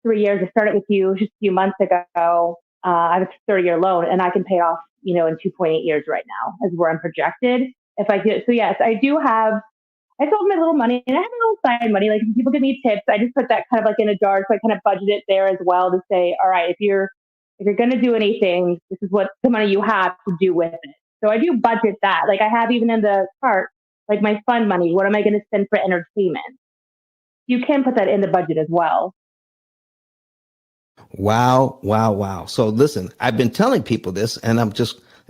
3 years. I started with you just a few months ago. I have a 30-year loan, and I can pay off, in 2.8 years right now, is where I'm projected. If I do, so yes, I do have. I still have my little money, and I have my little side money. Like if people give me tips, I just put that kind of like in a jar, so I kind of budget it there as well to say, all right, if you're going to do anything, this is what the money you have to do with it. So I do budget that. Like I have even in the cart, like my fund money. What am I going to spend for entertainment? You can put that in the budget as well. Wow, wow, wow. So listen, I've been telling people this, and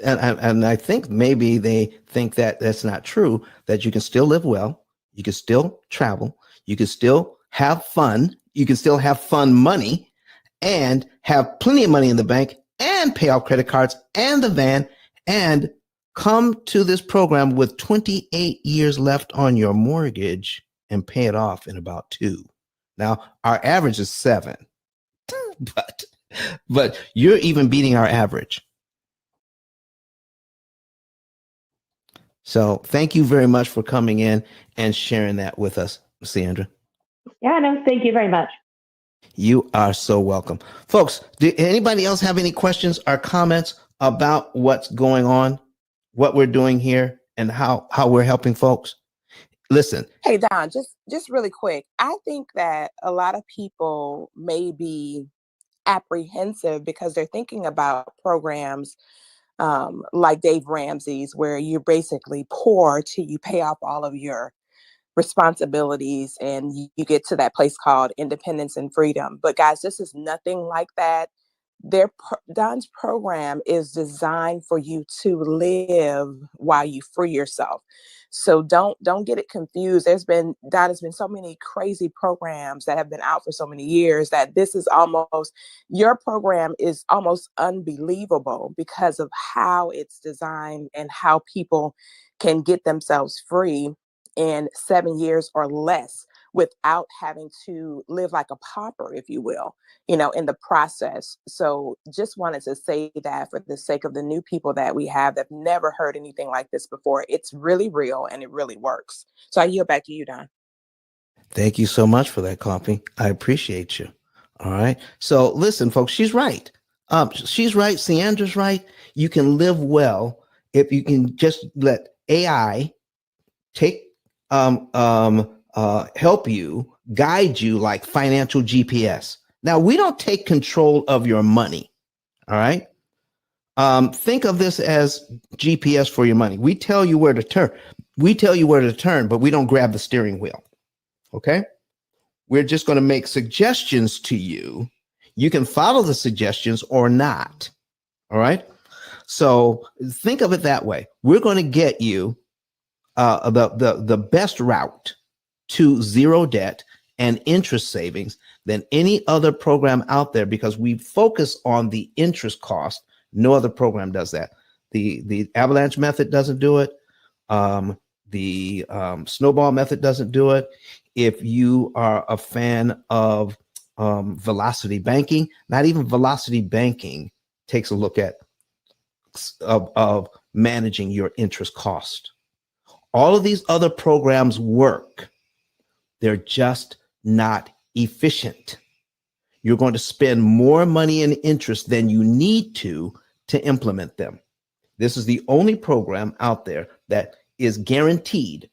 and I think maybe they think that that's not true, that you can still live well, you can still travel, you can still have fun, you can still have fun money, and have plenty of money in the bank, and pay off credit cards, and the van, and come to this program with 28 years left on your mortgage and pay it off in about 2. Now, our average is 7. but you're even beating our average. So thank you very much for coming in and sharing that with us, Sandra. Yeah, no, thank you very much. You are so welcome. Folks, do anybody else have any questions or comments about what's going on, what we're doing here, and how we're helping folks? Listen. Hey Don, just really quick. I think that a lot of people may be apprehensive because they're thinking about programs like Dave Ramsey's, where you're basically poor till you pay off all of your responsibilities and you get to that place called independence and freedom. But guys, this is nothing like that. Don's program is designed for you to live while you free yourself. So don't get it confused. Don has been so many crazy programs that have been out for so many years that this is almost, your program is almost unbelievable because of how it's designed and how people can get themselves free in 7 years or less without having to live like a pauper, if you will, in the process. So just wanted to say that for the sake of the new people that we have that have never heard anything like this before, it's really real and it really works. So I yield back to you, Don. Thank you so much for that, Coffee. I appreciate you. All right. So listen, folks, she's right. She's right. Sandra's right. You can live well if you can just let AI take help you, guide you like financial GPS. Now, we don't take control of your money. All right. Think of this as GPS for your money. We tell you where to turn. We tell you where to turn, but we don't grab the steering wheel. Okay. We're just going to make suggestions to you. You can follow the suggestions or not. All right. So think of it that way. We're going to get you the best route to zero debt and interest savings than any other program out there, because we focus on the interest cost. No other program does that. The avalanche method doesn't do it. The snowball method doesn't do it. If you are a fan of velocity banking, not even velocity banking takes a look at of managing your interest cost. All of these other programs work. They're just not efficient. You're going to spend more money in interest than you need to implement them. This is the only program out there that is guaranteed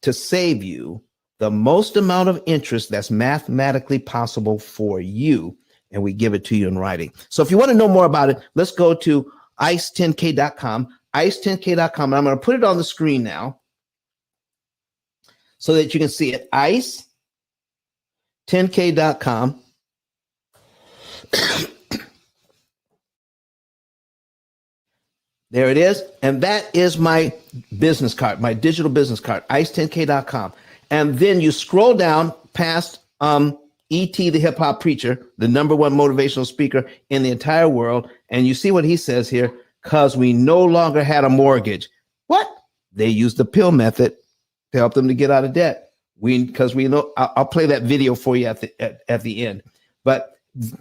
to save you the most amount of interest that's mathematically possible for you. And we give it to you in writing. So if you want to know more about it, let's go to ice10k.com, ice10k.com. And I'm going to put it on the screen now so that you can see it. ice10k.com. There it is. And that is my business card, my digital business card, ice10k.com. And then you scroll down past E.T. the hip hop preacher, the number one motivational speaker in the entire world. And you see what he says here, because we no longer had a mortgage. What? They used the P.I.L.L method to help them to get out of debt. Because we know, I'll play that video for you at the end. But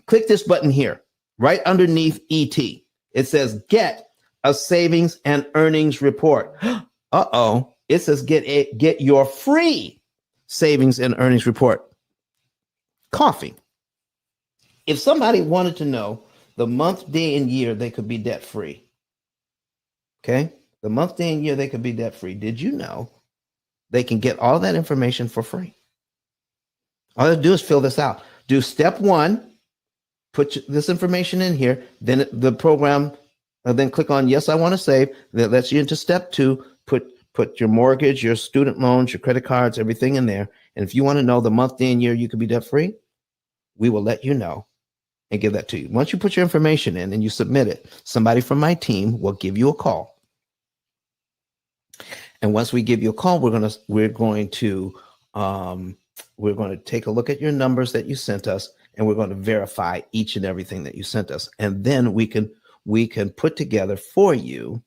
click this button here, right underneath E.T. It says get a savings and earnings report. Uh-oh. It says get your free savings and earnings report. Coffee. If somebody wanted to know the month, day, and year they could be debt free, okay? The month, day, and year they could be debt free. Did you know they can get all that information for free? All they do is fill this out. Do step one, put this information in here, then the program, then click on yes, I want to save. That lets you into step two, put your mortgage, your student loans, your credit cards, everything in there. And if you want to know the month, day, and year you could be debt free, we will let you know and give that to you. Once you put your information in and you submit it, somebody from my team will give you a call. And once we give you a call, we're going to take a look at your numbers that you sent us, and we're going to verify each and everything that you sent us. And then we can put together for you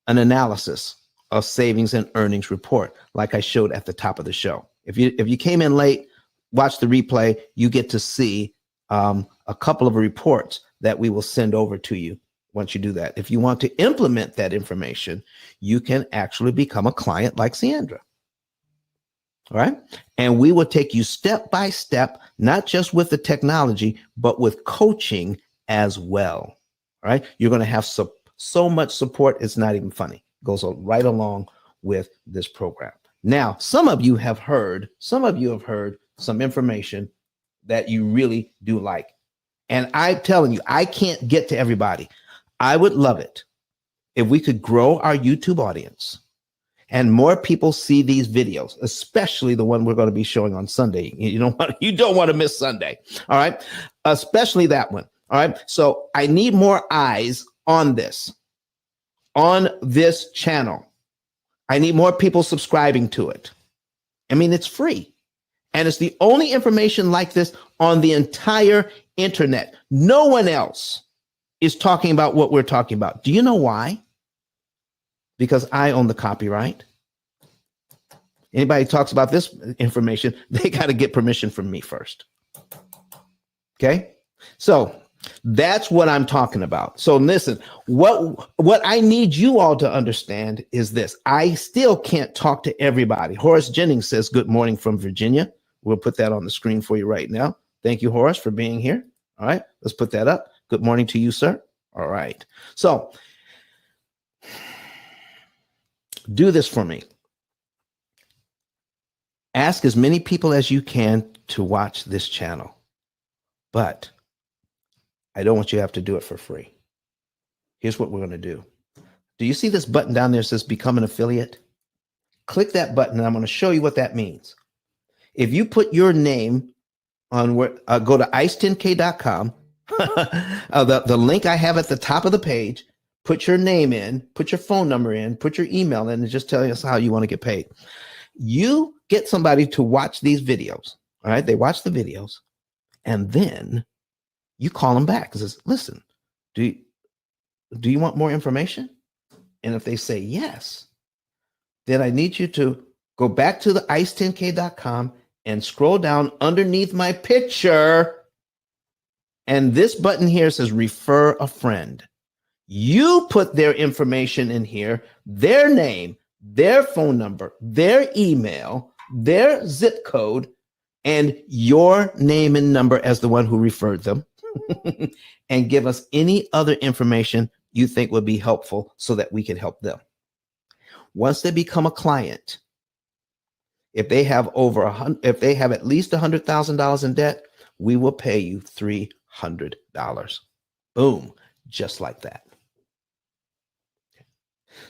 an analysis of savings and earnings report, like I showed at the top of the show. If you came in late, watch the replay, you get to see a couple of reports that we will send over to you once you do that. If you want to implement that information, you can actually become a client like Sandra. All right. And we will take you step by step, not just with the technology, but with coaching as well. All right. You're going to have so much support. It's not even funny. It goes right along with this program. Now, some of you have heard some information that you really do like. And I'm telling you, I can't get to everybody. I would love it if we could grow our YouTube audience and more people see these videos, especially the one we're going to be showing on Sunday. You don't want to miss Sunday. All right. Especially that one. All right. So I need more eyes on this channel. I need more people subscribing to it. I mean, it's free. And it's the only information like this on the entire internet. No one else is talking about what we're talking about. Do you know why? Because I own the copyright. Anybody talks about this information, they got to get permission from me first. Okay? So that's what I'm talking about. So listen, what I need you all to understand is this. I still can't talk to everybody. Horace Jennings says, good morning from Virginia. We'll put that on the screen for you right now. Thank you, Horace, for being here. All right, let's put that up. Good morning to you, sir. All right. So do this for me. Ask as many people as you can to watch this channel, but I don't want you to have to do it for free. Here's what we're going to do. Do you see this button down there that says become an affiliate? Click that button and I'm going to show you what that means. If you put your name on where, go to ice10k.com, the link I have at the top of the page, put your name in, put your phone number in, put your email in, and just tell us how you want to get paid. You get somebody to watch these videos. All right. They watch the videos, and then you call them back and says, listen, do you want more information? And if they say yes, then I need you to go back to the ice10k.com and scroll down underneath my picture. And this button here says refer a friend. You put their information in here, their name, their phone number, their email, their zip code, and your name and number as the one who referred them. And give us any other information you think would be helpful so that we can help them. Once they become a client, if they have if they have at least $100,000 in debt, we will pay you $300. Boom, just like that.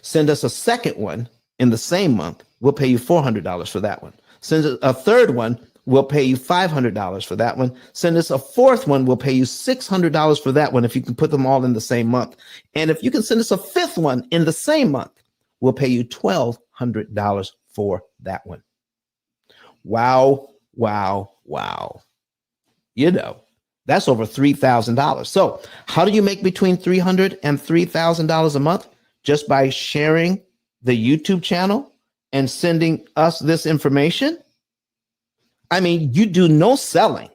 Send us a second one in the same month, we'll pay you $400 for that one. Send us a third one, we'll pay you $500 for that one. Send us a fourth one, we'll pay you $600 for that one if you can put them all in the same month. And if you can send us a fifth one in the same month, we'll pay you $1,200 for that one. Wow, wow, wow. You know, that's over $3,000. So how do you make between $300 and $3,000 a month? Just by sharing the YouTube channel and sending us this information? I mean, you do no selling.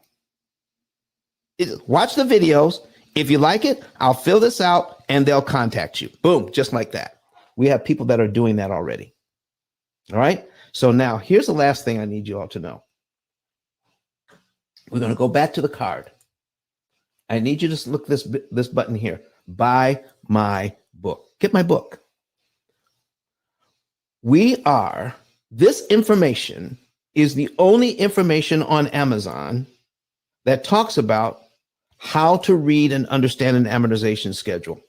Watch the videos. If you like it, I'll fill this out and they'll contact you. Boom, just like that. We have people that are doing that already. All right. So now here's the last thing I need you all to know. We're going to go back to the card. I need you to look this button here. Buy my book. Get my book. This information is the only information on Amazon that talks about how to read and understand an amortization schedule.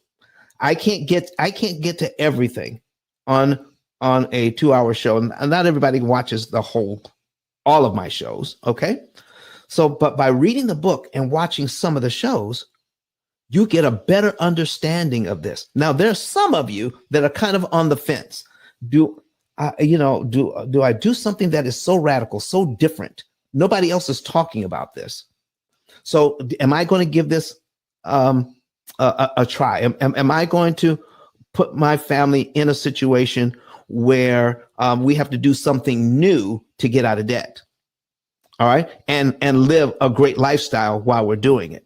I can't get to everything on a 2-hour show. And not everybody watches all of my shows. Okay. So, but by reading the book and watching some of the shows, you get a better understanding of this. Now, there's some of you that are kind of on the fence. Do I do something that is so radical, so different? Nobody else is talking about this. So am I going to give this a try? Am I going to put my family in a situation where we have to do something new to get out of debt? All right. And live a great lifestyle while we're doing it.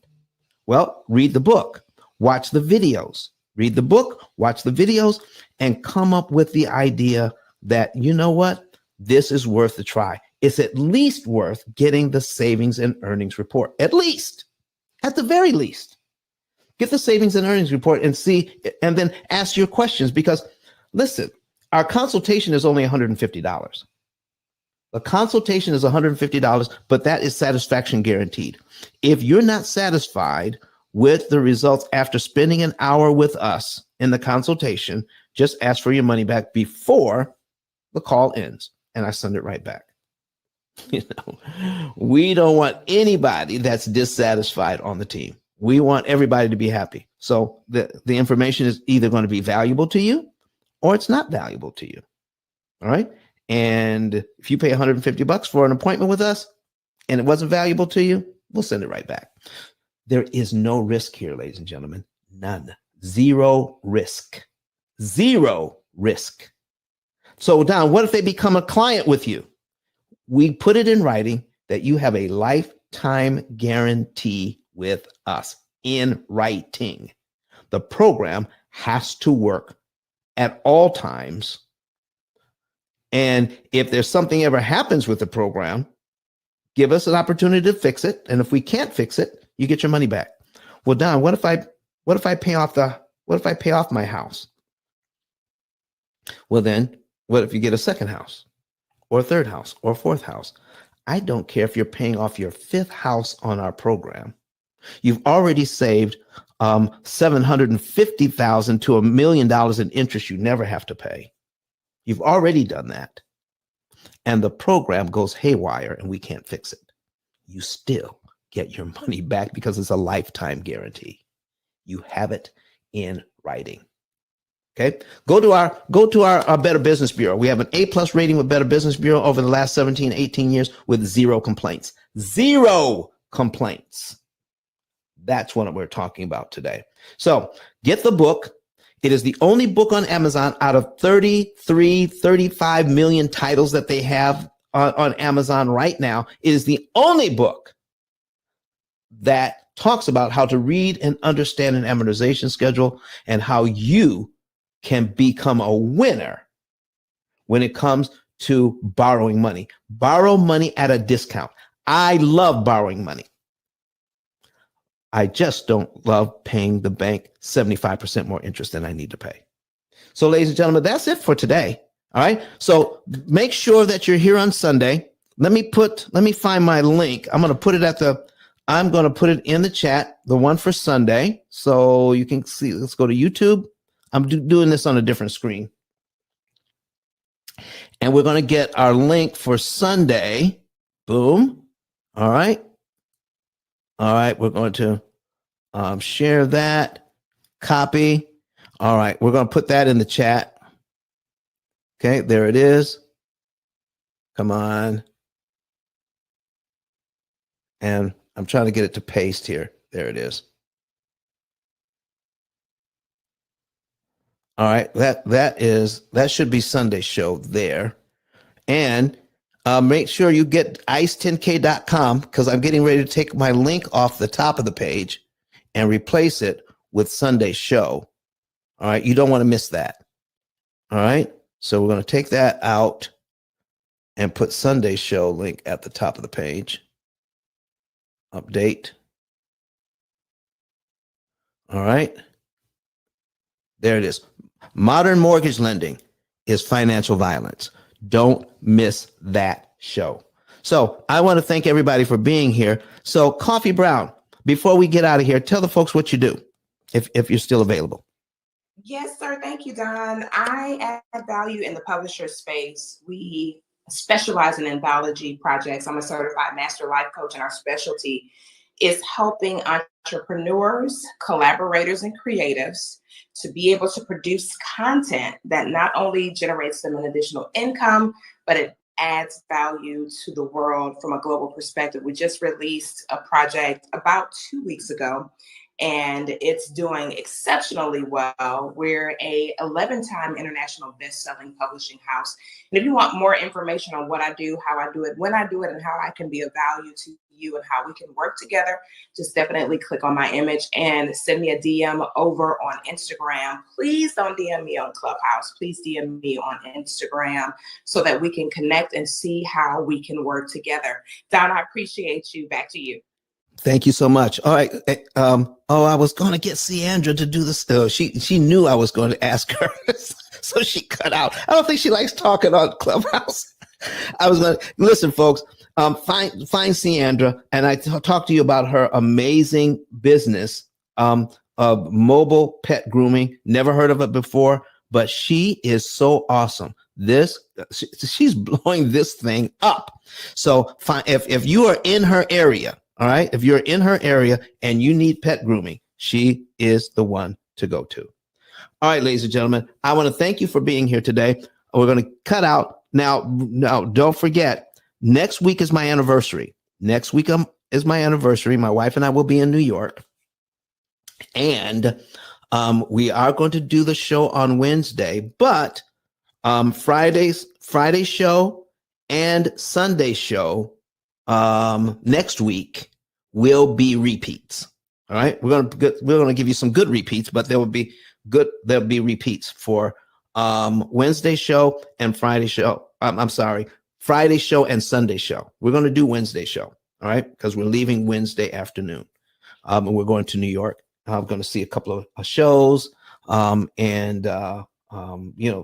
Well, read the book, watch the videos, read the book, watch the videos, and come up with the idea that, you know what, this is worth a try. It's at least worth getting the savings and earnings report. At the very least, get the savings and earnings report and see, and then ask your questions. Because listen, our consultation is only $150. The consultation is $150, but that is satisfaction guaranteed. If you're not satisfied with the results after spending an hour with us in the consultation, just ask for your money back before the call ends, and I send it right back. You know, we don't want anybody that's dissatisfied on the team. We want everybody to be happy. So the information is either going to be valuable to you or it's not valuable to you. All right. And if you pay $150 for an appointment with us and it wasn't valuable to you, we'll send it right back. There is no risk here, ladies and gentlemen. None. Zero risk. Zero risk. So, Don, what if they become a client with you? We put it in writing that you have a lifetime guarantee with us in writing. The program has to work at all times. And if there's something ever happens with the program, give us an opportunity to fix it. And if we can't fix it, you get your money back. Well, Don, what if I pay off my house? Well, then what if you get a second house or a third house or a fourth house? I don't care if you're paying off your fifth house on our program. You've already saved $750,000 to $1 million in interest you never have to pay. You've already done that. And the program goes haywire and we can't fix it. You still get your money back because it's a lifetime guarantee. You have it in writing. Okay. Go to our Better Business Bureau. We have an A+ rating with Better Business Bureau over the last 17, 18 years with 0 complaints. 0 complaints. That's what we're talking about today. So get the book. It is the only book on Amazon out of 33, 35 million titles that they have on Amazon right now. It is the only book that talks about how to read and understand an amortization schedule and how you can become a winner when it comes to borrowing money. Borrow money at a discount. I love borrowing money. I just don't love paying the bank 75% more interest than I need to pay. So, ladies and gentlemen, that's it for today. All right. So make sure that you're here on Sunday. Let me find my link. I'm going to put it in the chat, the one for Sunday. So you can see, let's go to YouTube. I'm doing this on a different screen. And we're going to get our link for Sunday. Boom. All right. All right. We're going to share that, copy. All right. We're going to put that in the chat. Okay. There it is. Come on. And I'm trying to get it to paste here. There it is. All right. That should be Sunday's show there. And make sure you get ice10k.com because I'm getting ready to take my link off the top of the page and replace it with Sunday's show. All right. You don't want to miss that. All right. So we're going to take that out and put Sunday's show link at the top of the page. Update. All right. There it is. Modern mortgage lending is financial violence. Don't miss that show. So I want to thank everybody for being here. So Coffee Brown, before we get out of here, tell the folks what you do if you're still available. Yes, sir. Thank you, Don. I add value in the publisher space. We specialize in anthology projects. I'm a certified master life coach, and our specialty is helping entrepreneurs, collaborators, and creatives to be able to produce content that not only generates them an additional income, but it adds value to the world from a global perspective. We just released a project about 2 weeks ago, and it's doing exceptionally well. We're a 11-time international best-selling publishing house. And if you want more information on what I do, how I do it, when I do it, and how I can be of value to you and how we can work together, just definitely click on my image and send me a DM over on Instagram. Please don't DM me on Clubhouse. Please DM me on Instagram so that we can connect and see how we can work together. Don, I appreciate you. Back to you. Thank you so much. All right. I was going to get Ciandra to do this. She knew I was going to ask her, so she cut out. I don't think she likes talking on Clubhouse. I was going to listen, folks. Find Ciandra, and I talk to you about her amazing business of mobile pet grooming. Never heard of it before, but she is so awesome. She's blowing this thing up. So if you are in her area. All right. If you're in her area and you need pet grooming, she is the one to go to. All right, ladies and gentlemen, I want to thank you for being here today. We're going to cut out now. Don't forget, next week is my anniversary. Next week is my anniversary. My wife and I will be in New York. And we are going to do the show on Wednesday, but Friday's show and Sunday's show next week will be repeats. All right. We're going to give you some good repeats, but there'll be repeats for Wednesday show and Friday show. Friday show and Sunday show. We're going to do Wednesday show. All right. Because we're leaving Wednesday afternoon. And we're going to New York. I'm going to see a couple of shows and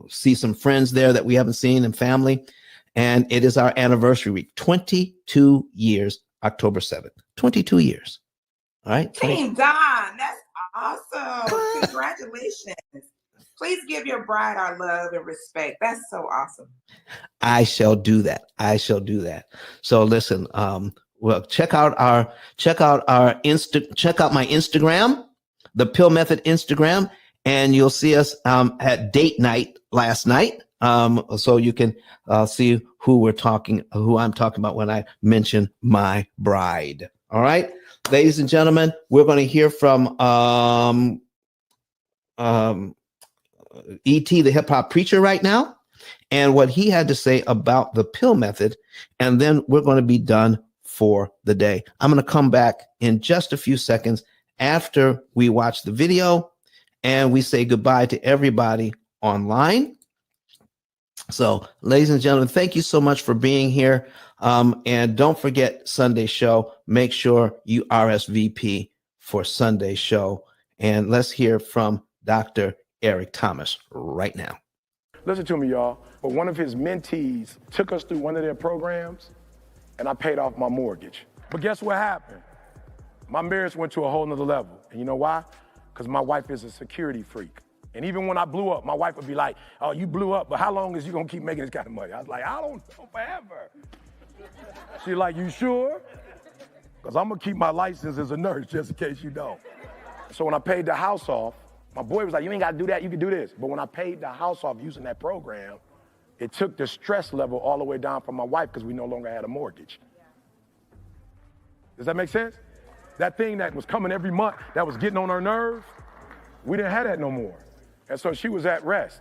see some friends there that we haven't seen and family. And it is our anniversary week, 22 years, October 7th, 22 years. All right. Team Don, that's awesome. Congratulations. Please give your bride our love and respect. That's so awesome. I shall do that. So listen, well, check out my Instagram, the P.I.L.L. Method Instagram, and you'll see us at date night last night. So you can see who I'm talking about when I mention my bride. All right, ladies and gentlemen, we're going to hear from E.T. the hip hop preacher right now, and what he had to say about the pill method, and then we're going to be done for the day. I'm going to come back in just a few seconds after we watch the video and we say goodbye to everybody online. So, ladies and gentlemen, thank you so much for being here. And don't forget Sunday show. Make sure you RSVP for Sunday show. And let's hear from Dr. Eric Thomas right now. Listen to me, y'all. But one of his mentees took us through one of their programs, and I paid off my mortgage. But guess what happened? My marriage went to a whole nother level. And you know why? Because my wife is a security freak. And even when I blew up, my wife would be like, oh, you blew up, but how long is you gonna keep making this kind of money? I was like, I don't know, forever. She's like, you sure? Because I'm gonna keep my license as a nurse just in case you don't. So when I paid the house off, my boy was like, you ain't gotta do that, you can do this. But when I paid the house off using that program, it took the stress level all the way down for my wife because we no longer had a mortgage. Does that make sense? That thing that was coming every month, that was getting on her nerves, we didn't have that no more. And so she was at rest.